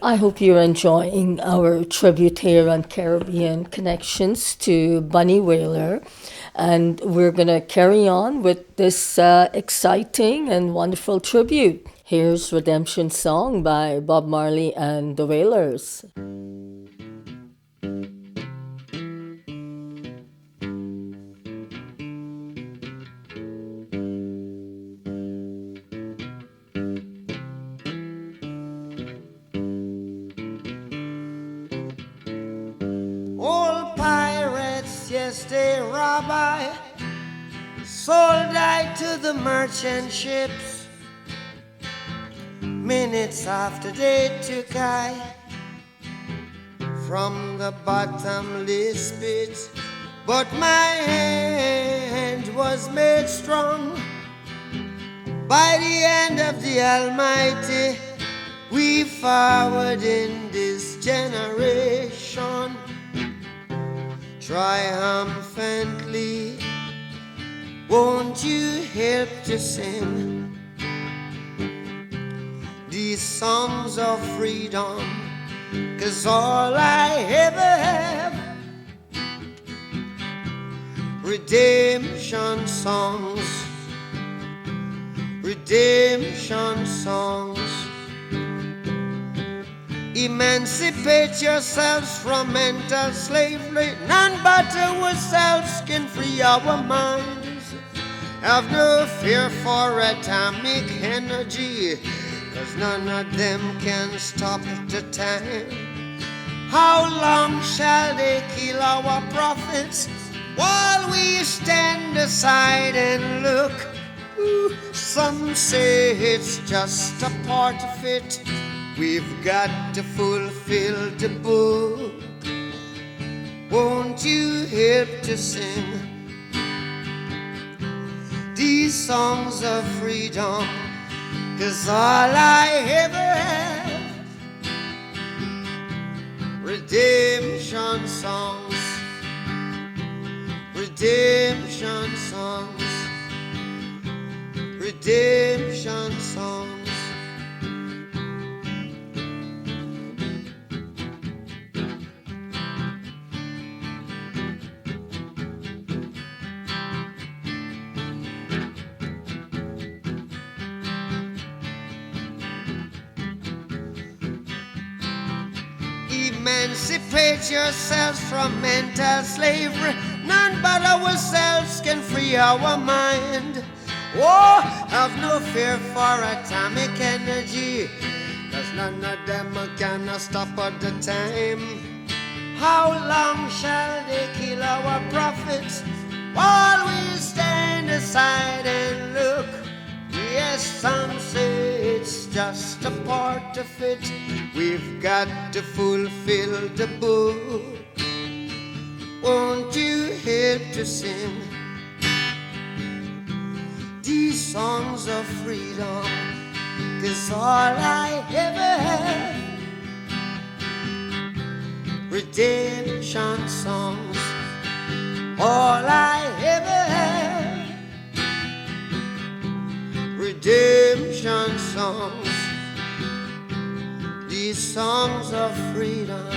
I hope you're enjoying our tribute here on Caribbean Connections to Bunny Wailer. And we're going to carry on with this exciting and wonderful tribute. Here's Redemption Song by Bob Marley and the Wailers. They rob I, sold I to the merchant ships. Minutes after they took I from the bottomless pit, but my hand was made strong by the hand of the Almighty. We forward in this generation triumphantly. Won't you help to sing these songs of freedom? 'Cause all I ever have, redemption songs, redemption songs. Emancipate yourselves from mental slavery. None but ourselves can free our minds. Have no fear for atomic energy, 'cause none of them can stop the time. How long shall they kill our prophets while we stand aside and look? Ooh, some say it's just a part of it. We've got to fulfill the book. Won't you help to sing these songs of freedom? 'Cause all I ever have, redemption songs, redemption songs, redemption songs. Emancipate yourselves from mental slavery. None but ourselves can free our mind. Oh, have no fear for atomic energy, 'cause none of them can stop at the time. How long shall they kill our prophets while we stand aside and look? Yes, some say it's just a part of it. We've got to fulfill the book. Won't you help to sing these songs of freedom? 'Cause all I ever have, redemption songs. All I ever have, redemption songs. These songs of freedom,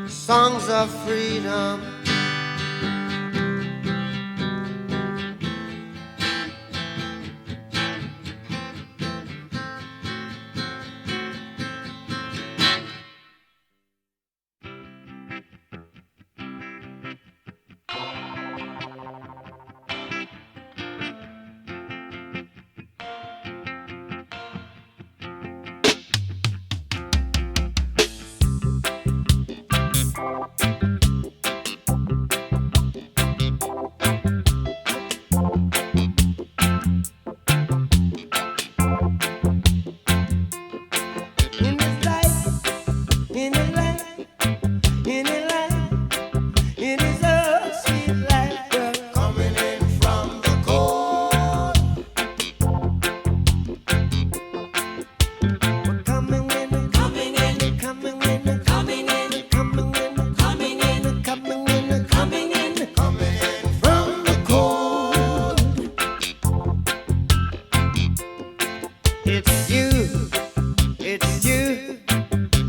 songs of freedom. It's you, it's you,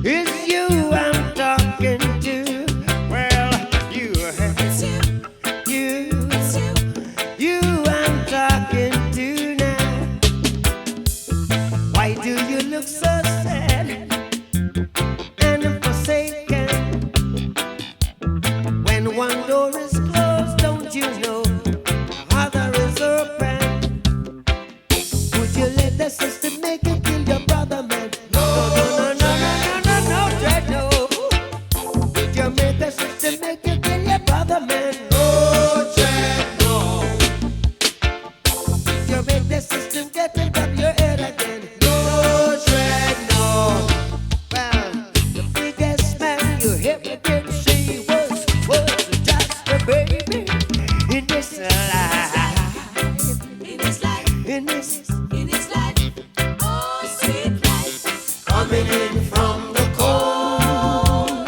it's you I'm talking to. Well, you I'm talking to now. Why do you look so sad and forsaken? When one door is closed, don't you know the other is open? Would you let the system make you kill your brother, man? No, Dread, no. Would you make the system make you kill your brother, man? No, Dread, no. Would you make the system get into your head again? No, Dread, no. Well, the biggest man you ever did see was just a baby in this life. In his life, oh sweet life, coming in from the cold.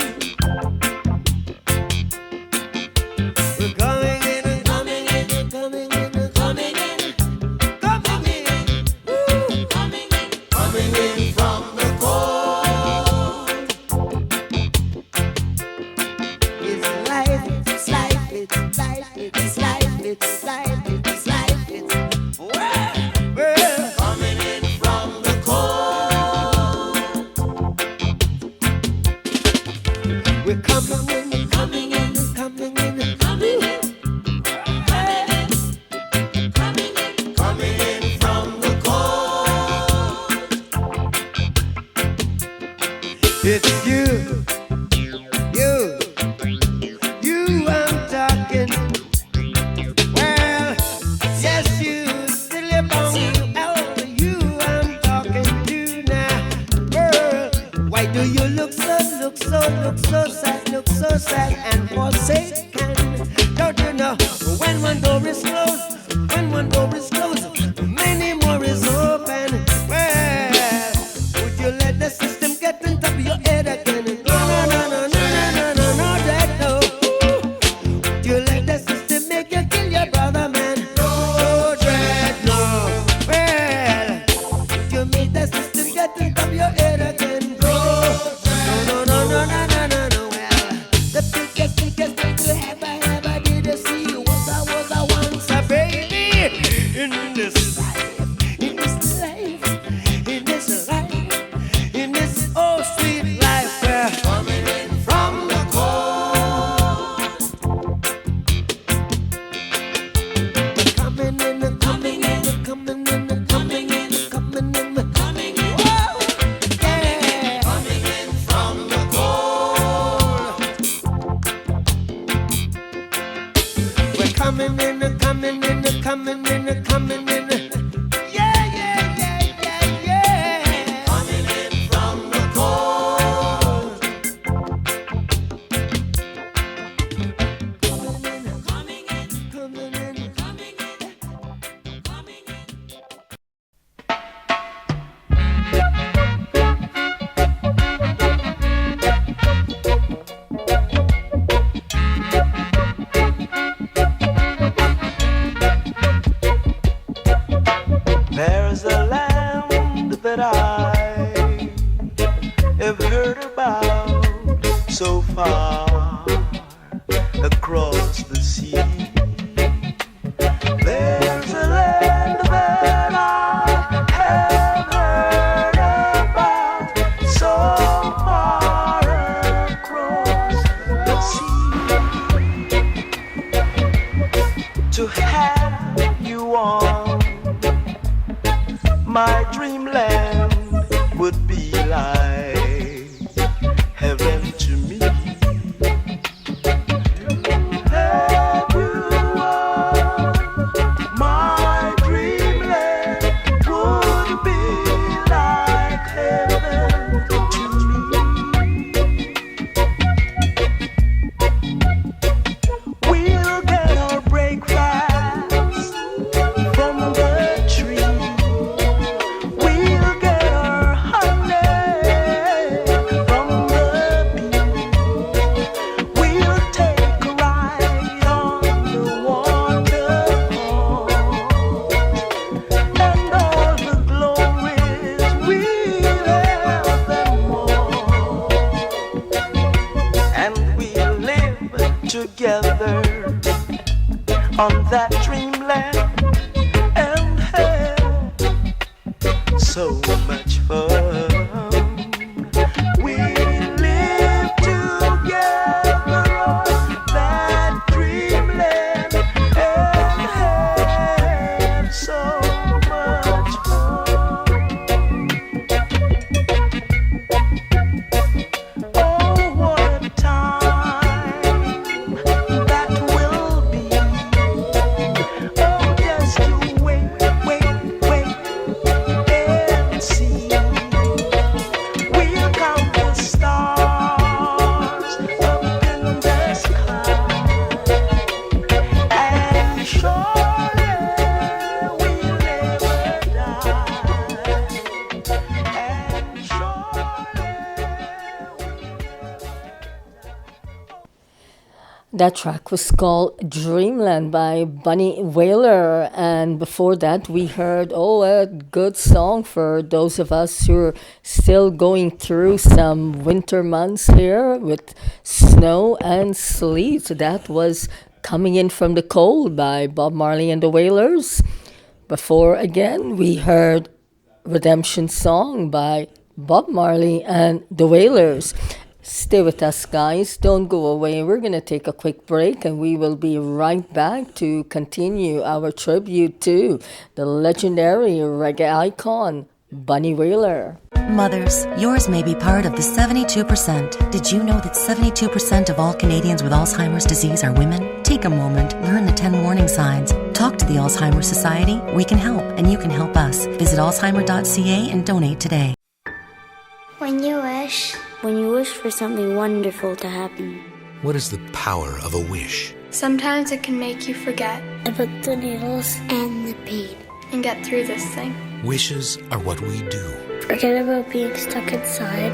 We're coming in, coming in, coming in, coming in, coming in, woo, coming in from the cold. It's life, it's life, it's life, it's life, it's life, it's life, it's well, coming in from the cold. We're coming in, coming in, coming in, coming in, coming in from the cold. It's you I'm talking. Well, yes, you still upon you I'm talking to now. Girl, why do you look so sad and forsaken? Don't you know when one door is closed, many more is open. Well, would you let the system get on top of your head again? No, that no. Would you let the system make you kill your brother, man? No, Dread, no. Well, would you make the system get on top of your head again? No. Well, the biggest thing you ever did you see was I once a baby in this life, in this oh sweet life. Coming in from the cold. Coming in, coming in, coming in, coming in, coming in, coming in. Whoa, yeah. Coming in from the cold. We're coming in, coming in, coming in, coming in. Yeah. Coming in from the cold. Coming in, coming in, coming in. There's a land that I have heard about so far across the sea. There's a land that I have heard about so far across the sea. To have you on my dreamland would be like heaven to me. Have you on my dreamland would be like heaven to me. We'll get our breakfast from the tree. We'll get our honey that dreamland and have so much fun. We live together on that dreamland and have so much fun. Oh, what a time that will be. Oh, just to wait and see. We'll count the stars up in the sky, and surely we'll never die. And That track was called Dreamland by Bunny Wailer, and before that we heard a good song for those of us who are still going through some winter months here with snow and sleet. That was Coming In From the Cold by Bob Marley and the Wailers. Before again we heard Redemption Song by Bob Marley and the Wailers. Stay with us, guys. Don't go away. We're going to take a quick break and we will be right back to continue our tribute to the legendary reggae icon, Bunny Wailer. Mothers, yours may be part of the 72%. Did you know that 72% of all Canadians with Alzheimer's disease are women? Take a moment, learn the 10 warning signs. Talk to the Alzheimer's Society. We can help, and you can help us. Visit alzheimer.ca and donate today. When you wish for something wonderful to happen. What is the power of a wish? Sometimes it can make you forget about the needles and the pain and get through this thing. Wishes are what we do. Forget about being stuck inside.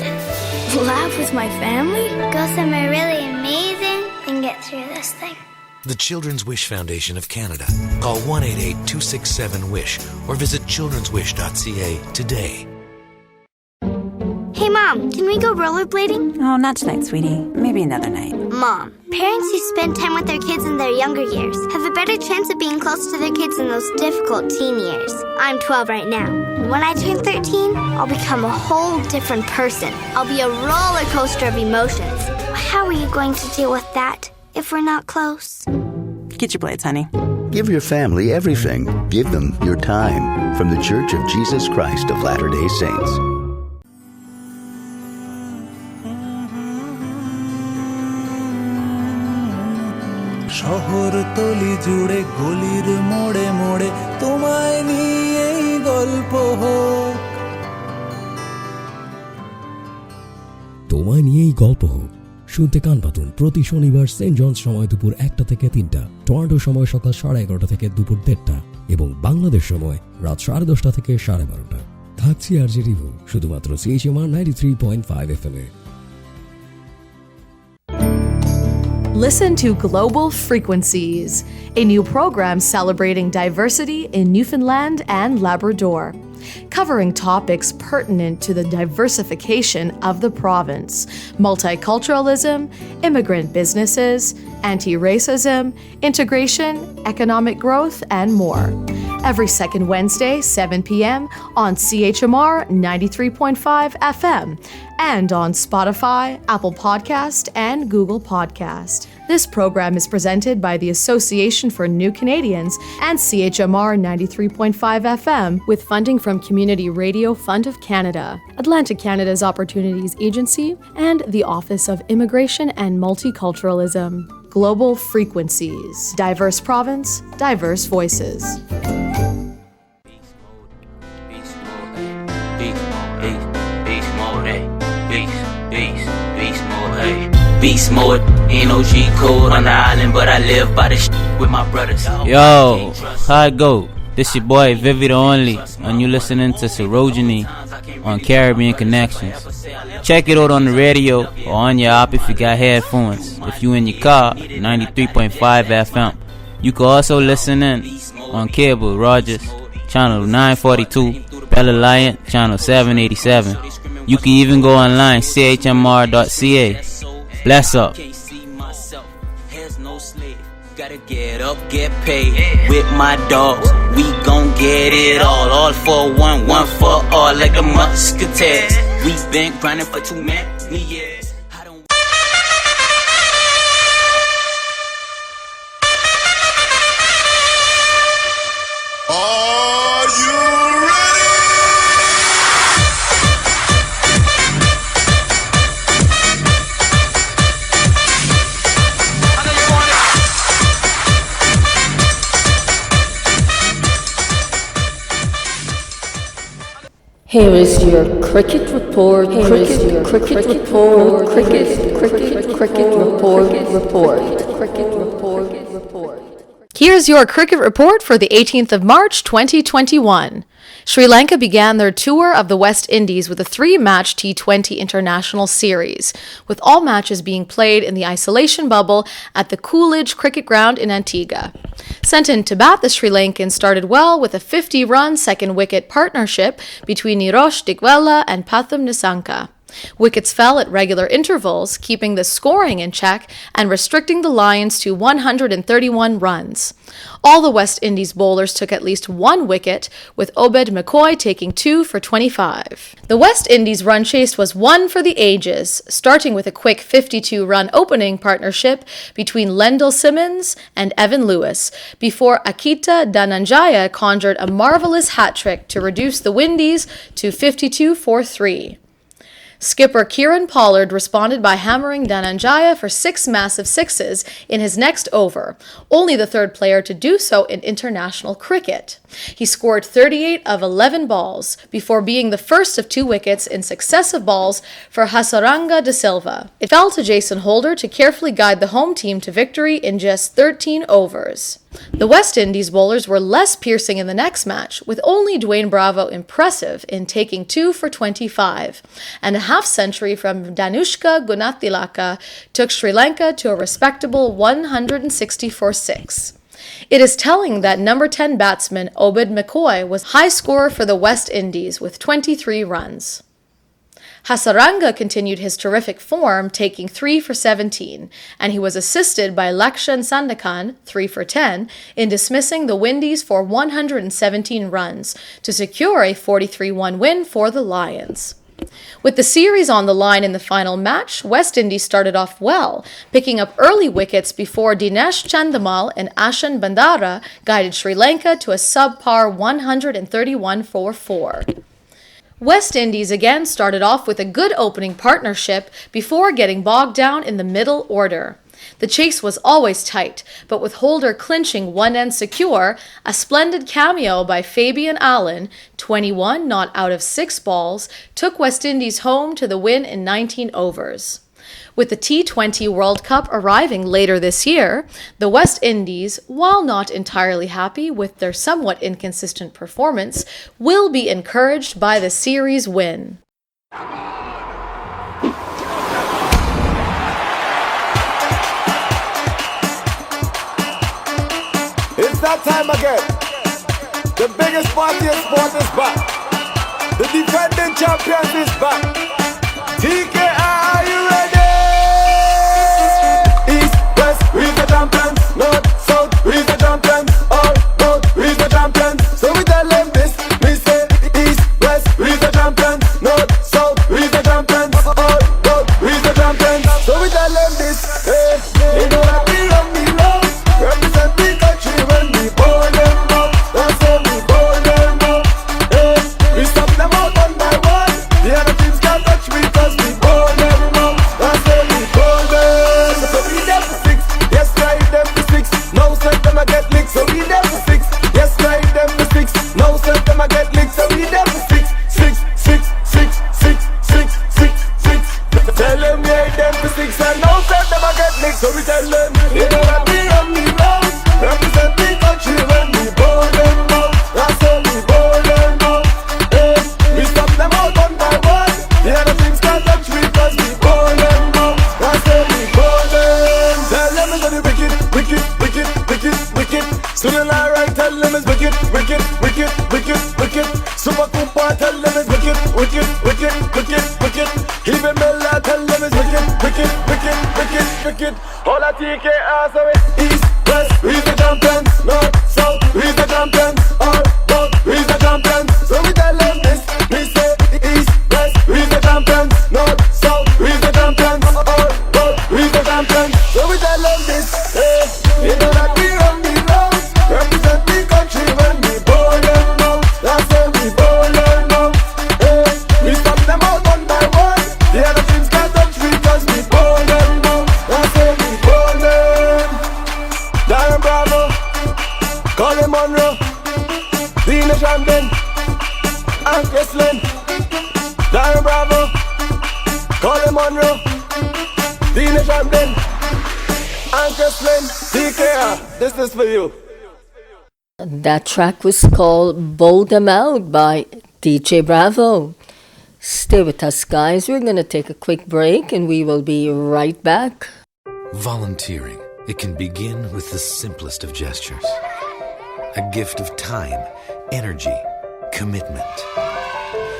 Laugh with my family. Go somewhere really amazing and get through this thing. The Children's Wish Foundation of Canada. Call 1-888-267-WISH or visit childrenswish.ca today. Hey Mom, can we go rollerblading? Oh, not tonight, sweetie. Maybe another night. Mom, parents who spend time with their kids in their younger years have a better chance of being close to their kids in those difficult teen years. I'm 12 right now. When I turn 13, I'll become a whole different person. I'll be a roller coaster of emotions. How are you going to deal with that if we're not close? Get your blades, honey. Give your family everything. Give them your time. From the Church of Jesus Christ of Latter-day Saints. শহর তলি জুড়ে গলির মোড়ে মোড়ে তোমায় নিয়েই গল্প হোক, তোমায় নিয়েই গল্প হোক। শুনতে কান পাতুন প্রতি শনিবার সেন্ট জনস সময় দুপুর 1টা থেকে 3টা, টরন্টো সময় সকাল 11:30 থেকে দুপুর 1:30 এবং বাংলাদেশ সময় রাত 10:30 থেকে 12:30। থাকছি আরজে রিভু শুধুমাত্র CHMR 93.5 FM A. Listen to Global Frequencies, a new program celebrating diversity in Newfoundland and Labrador, covering topics pertinent to the diversification of the province, multiculturalism, immigrant businesses, anti-racism, integration, economic growth, and more. Every second Wednesday, 7 p.m. on CHMR 93.5 FM and on Spotify, Apple Podcast, and Google Podcast. This program is presented by the Association for New Canadians and CHMR 93.5 FM with funding from Community Radio Fund of Canada, Atlantic Canada's Opportunities Agency, and the Office of Immigration and Multiculturalism. Global Frequencies. Diverse province, diverse voices. Beast mode, ain't no G code on the island, but I live by this with my brothers. Yo, how it go? This your boy Vivi the Only, and you listening to Sorogeny on Caribbean Connections. Check it out on the radio or on your app if you got headphones. If you in your car, 93.5 FM. You can also listen in on cable, Rogers, channel 942, Bella Lion, channel 787. You can even go online, chmr.ca. Bless up. Get up, get paid with my dogs. We gon' get it all for one, one for all, like the musketeers. We've been grinding for too many years. Are you ready? Here is your cricket report. Here is your cricket report. Cricket report. Here's your cricket report for the 18th of March 2021. Sri Lanka began their tour of the West Indies with a 3-match T20 international series, with all matches being played in the isolation bubble at the Coolidge Cricket Ground in Antigua. Sent in to bat, the Sri Lankans started well with a 50-run second-wicket partnership between Nirosh Dickwella and Pathum Nissanka. Wickets fell at regular intervals, keeping the scoring in check and restricting the Lions to 131 runs. All the West Indies bowlers took at least 1 wicket, with Obed McCoy taking 2 for 25. The West Indies run chase was one for the ages, starting with a quick 52-run opening partnership between Lendl Simmons and Evan Lewis, before Akita Dhananjaya conjured a marvelous hat-trick to reduce the Windies to 52 for 3. Skipper Kieran Pollard responded by hammering Dhananjaya for 6 massive sixes in his next over, only the third player to do so in international cricket. He scored 38 of 11 balls, before being the first of 2 wickets in successive balls for Hasaranga de Silva. It fell to Jason Holder to carefully guide the home team to victory in just 13 overs. The West Indies bowlers were less piercing in the next match, with only Dwayne Bravo impressive in taking 2 for 25, and a half-century from Danushka Gunathilaka took Sri Lanka to a respectable 160 for 6. It is telling that number 10 batsman Obed McCoy was high scorer for the West Indies with 23 runs. Hasaranga continued his terrific form, taking 3 for 17, and he was assisted by Lakshan Sandakan, 3 for 10, in dismissing the Windies for 117 runs to secure a 43-1 win for the Lions. With the series on the line in the final match, West Indies started off well, picking up early wickets before Dinesh Chandamal and Ashan Bandara guided Sri Lanka to a subpar 131 for 4. West Indies again started off with a good opening partnership before getting bogged down in the middle order. The chase was always tight, but with Holder clinching one end secure, a splendid cameo by Fabian Allen, 21 not out of 6 balls, took West Indies home to the win in 19 overs. With the T20 World Cup arriving later this year, the West Indies, while not entirely happy with their somewhat inconsistent performance, will be encouraged by the series win. It's that time again. The biggest party in sport is back. The defending champions is back. TK, are you ready? East, west, we're the champions. North, south, we're the champions. All road, we're the champions. So we tell them this, we say east, west, we're the champions. North, south, we're the champions. All road, we're the champions. So we tell them this, hey, you know that we run the road. Represent the country when we bowl them up. That's how we bowl them up. Hey, we stop them out one by one. The other teams can't touch me cause we bowl them up. That's how we bowl them. So we there for 6, yes, right them for 6. No set them I get licked, so we there for 6. Yes, right them for 6. No set them I get licked, so we there for 6. 6, 6, 6, 6, 6, 6, 6. Tell them we ain't them for 6 and no set them I get licked, so we tell them you know that we run the road. Represent the country when we bowl them out. That's how we bowl them out. Hey, we stop them out one by one. The other teams can't touch me cause we bowl them out. That's how we bowl them. Tell them it's gonna be wicked, wicked, wicked, wicked, wicked. Soon and alright, tell them it's wicked, wicked, wicked, wicked, wicked. Super Kumpa, tell them it's wicked, wicked, wicked, wicked, wicked. Even Miller, tell them it's wicked, wicked, wicked, wicked, wicked. traffic it. All I take it as a east, west, we's the champion. North, south, we's the champion. All both, we's the champion. So we tell them this, we say east, west, we's the champion. North, south, we's the champion. All both, we's the champion. So we tell them this, hey, you know that we run the roads, represent the country when we bowl them out. That's when we bowl them out. Hey, we stop them out one by one. The other teams can't touch me 'cause we bowl them out. That's when we bowl them. Darren Bravo, Colin Monroe, Dina Shamden, and Chrislin. Darren Bravo, Colin Monroe, Dina Shamden, and Chrislin. TKR, this is for you. That track was called Bowl Them Out by DJ Bravo. Stay with us, guys. We're going to take a quick break and we will be right back. Volunteering. It can begin with the simplest of gestures. A gift of time, energy, commitment.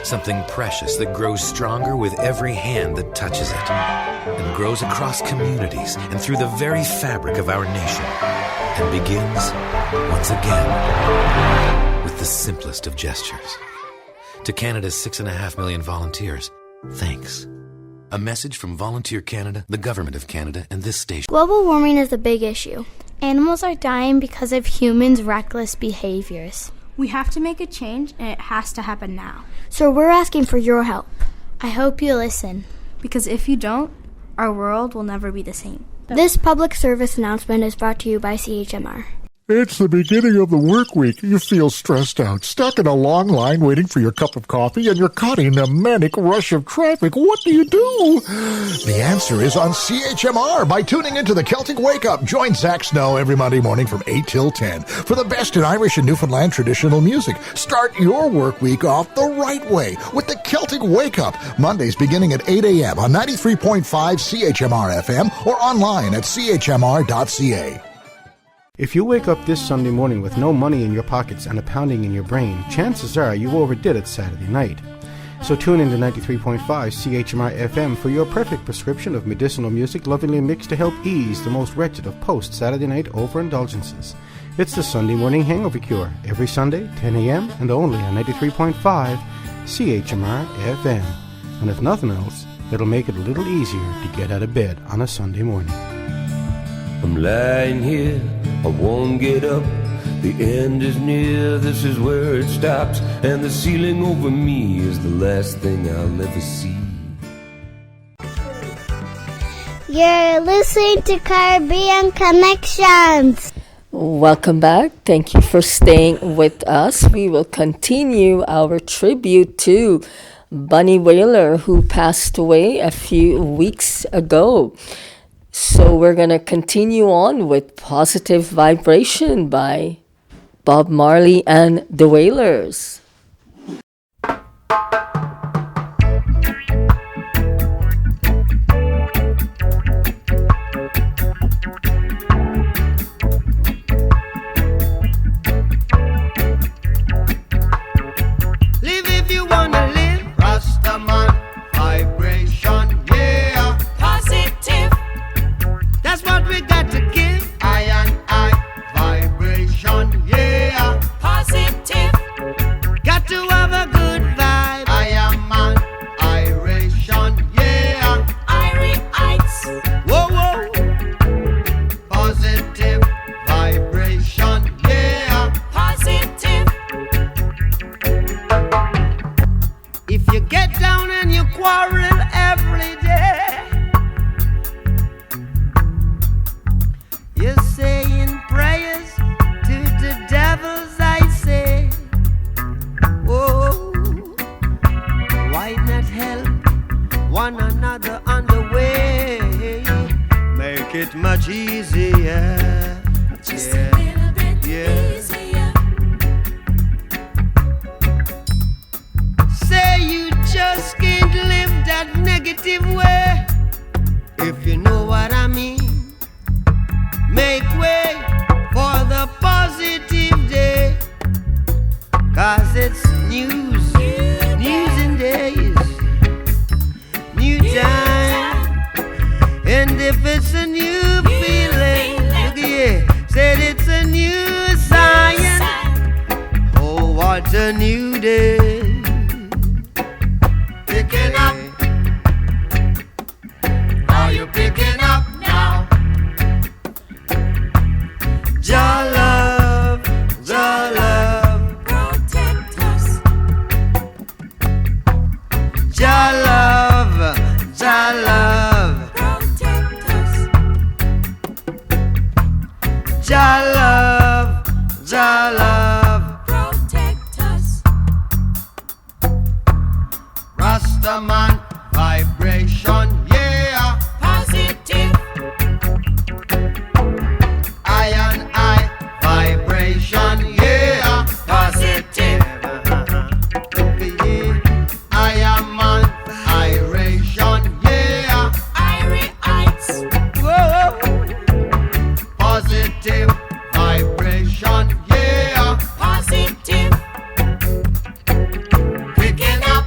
Something precious that grows stronger with every hand that touches it and grows across communities and through the very fabric of our nation and begins, once again, with the simplest of gestures. To Canada's 6.5 million volunteers, thanks. A message from Volunteer Canada, the Government of Canada, and this station. Global warming is a big issue. Animals are dying because of humans' reckless behaviors. We have to make a change, and it has to happen now. So we're asking for your help. I hope you listen. Because if you don't, our world will never be the same. This public service announcement is brought to you by CHMR. It's the beginning of the work week. You feel stressed out, stuck in a long line waiting for your cup of coffee, and you're caught in a manic rush of traffic. What do you do? The answer is on CHMR by tuning into the Celtic Wake Up. Join Zach Snow every Monday morning from 8 till 10 for the best in Irish and Newfoundland traditional music. Start your work week off the right way with the Celtic Wake Up. Mondays beginning at 8 a.m. on 93.5 CHMR FM or online at chmr.ca. If you wake up this Sunday morning with no money in your pockets and a pounding in your brain, chances are you overdid it Saturday night. So tune in to 93.5 CHMR FM for your perfect prescription of medicinal music lovingly mixed to help ease the most wretched of post-Saturday night overindulgences. It's the Sunday Morning Hangover Cure, every Sunday, 10 a.m. and only on 93.5 CHMR FM. And if nothing else, it'll make it a little easier to get out of bed on a Sunday morning. I'm lying here, I won't get up. The end is near, this is where it stops. And the ceiling over me is the last thing I'll ever see. You're listening to Caribbean Connections. Welcome back. Thank you for staying with us. We will continue our tribute to Bunny Wailer, who passed away a few weeks ago. So we're going to continue on with Positive Vibration by Bob Marley and the Wailers. Live if you wanna live, Rastaman vibration, yeah. Positive. That's what we got to give. I and I vibration, yeah. Positive. Got to have a good vibe. I am an iration, yeah. Irites. Whoa, whoa. Positive vibration, yeah. Positive. If you get down and you quarrel every day, you're saying prayers to the devils, I say. Whoa, why not help one another on the way? Make it much easier. Just a little bit easier. Say you just can't live that negative way, if you know what I mean. Make way for the positive day, 'cause it's news and days, new time. And if it's a new a man vibration, yeah. Positive. I and I vibration, yeah. Positive. I am an iration, yeah. Irites. Whoa. Positive vibration, yeah. Positive. Picking up.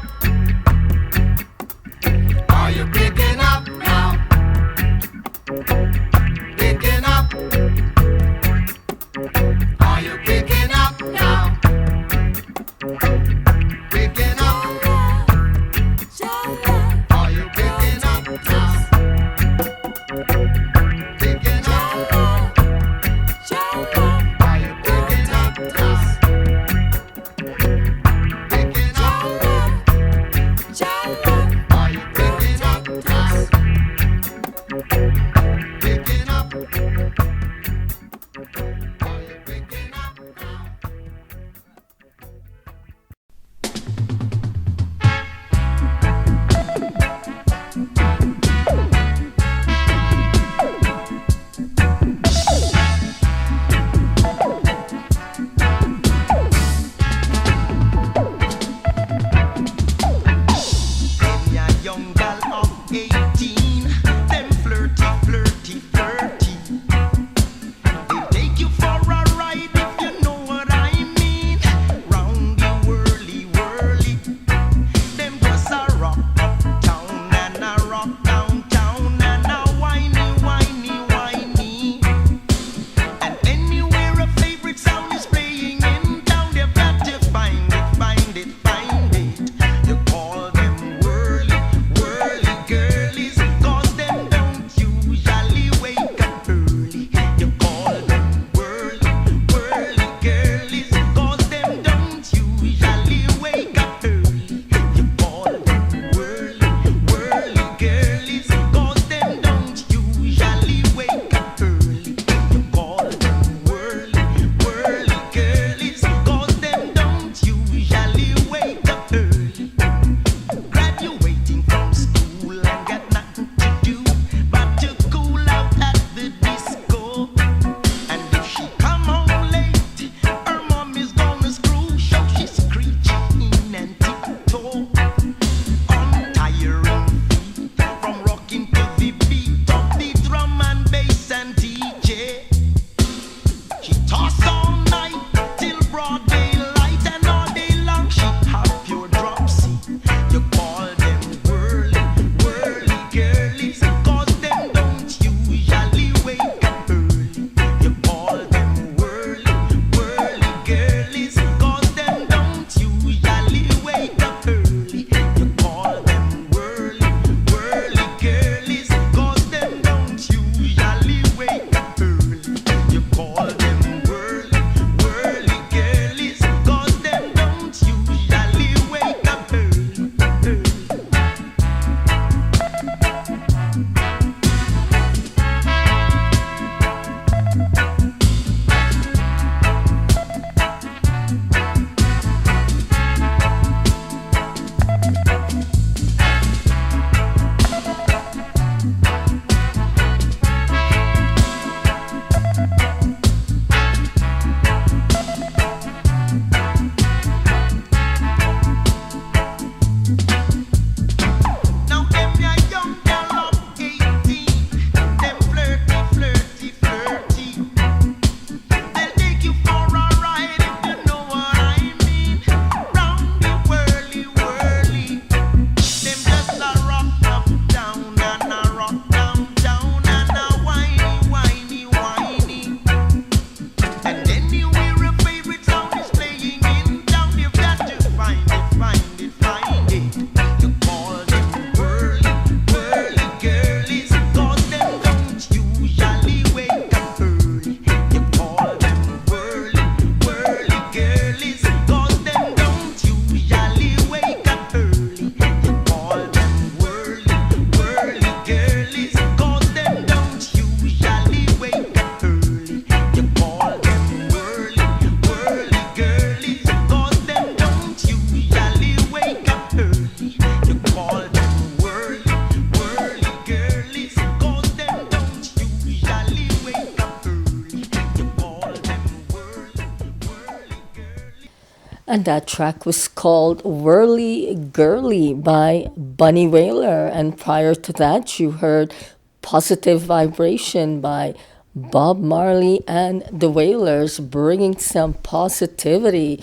And that track was called Whirly Girly by Bunny Wailer. And prior to that, you heard Positive Vibration by Bob Marley and the Wailers, bringing some positivity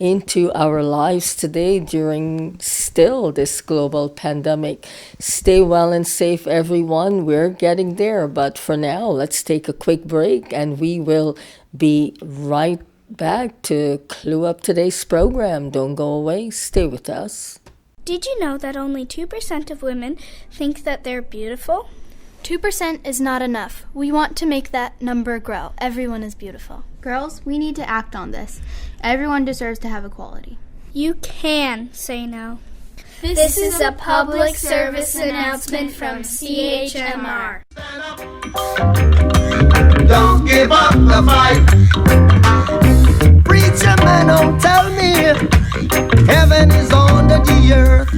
into our lives today during still this global pandemic. Stay well and safe, everyone. We're getting there. But for now, let's take a quick break and we will be right back to clue up today's program. Don't go away. Stay with us. Did you know that only 2% of women think that they're beautiful? 2% is not enough. We want to make that number grow. Everyone is beautiful. Girls, we need to act on this. Everyone deserves to have equality. You can say no. This is a public service announcement from CHMR. Don't give up the fight. Preacher man, don't tell me heaven is under the earth.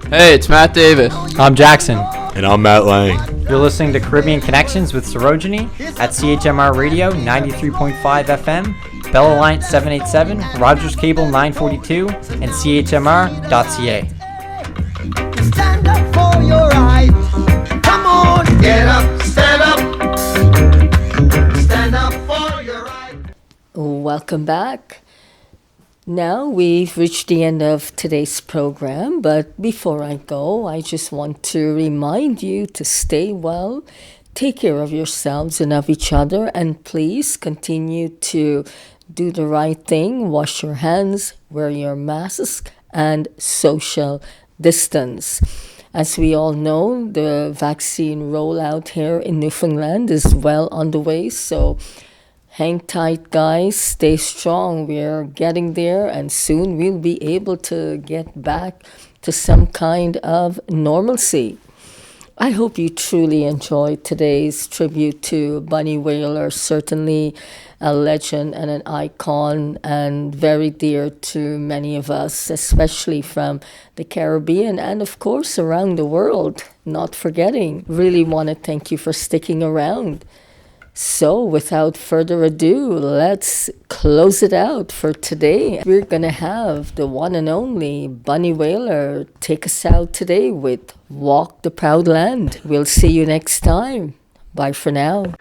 Hey, it's Matt Davis. I'm Jackson. And I'm Matt Lang. You're listening to Caribbean Connections with Sarojini at CHMR Radio 93.5 FM, Bell Alliance 787, Rogers Cable 942, and CHMR.ca. Stand up for your right. Come on, get up, stand up. Stand up for your right. Welcome back. Now we've reached the end of today's program, but before I go, I just want to remind you to stay well, take care of yourselves and of each other, and please continue to do the right thing, wash your hands, wear your mask, and social distance. As we all know, the vaccine rollout here in Newfoundland is well on the way, so hang tight, guys. Stay strong. We're getting there, and soon we'll be able to get back to some kind of normalcy. I hope you truly enjoyed today's tribute to Bunny Wailer, certainly a legend and an icon and very dear to many of us, especially from the Caribbean and, of course, around the world. Not forgetting. Really want to thank you for sticking around. So, without further ado, let's close it out for today. We're going to have the one and only Bunny Wailer take us out today with Walk the Proud Land. We'll see you next time. Bye for now.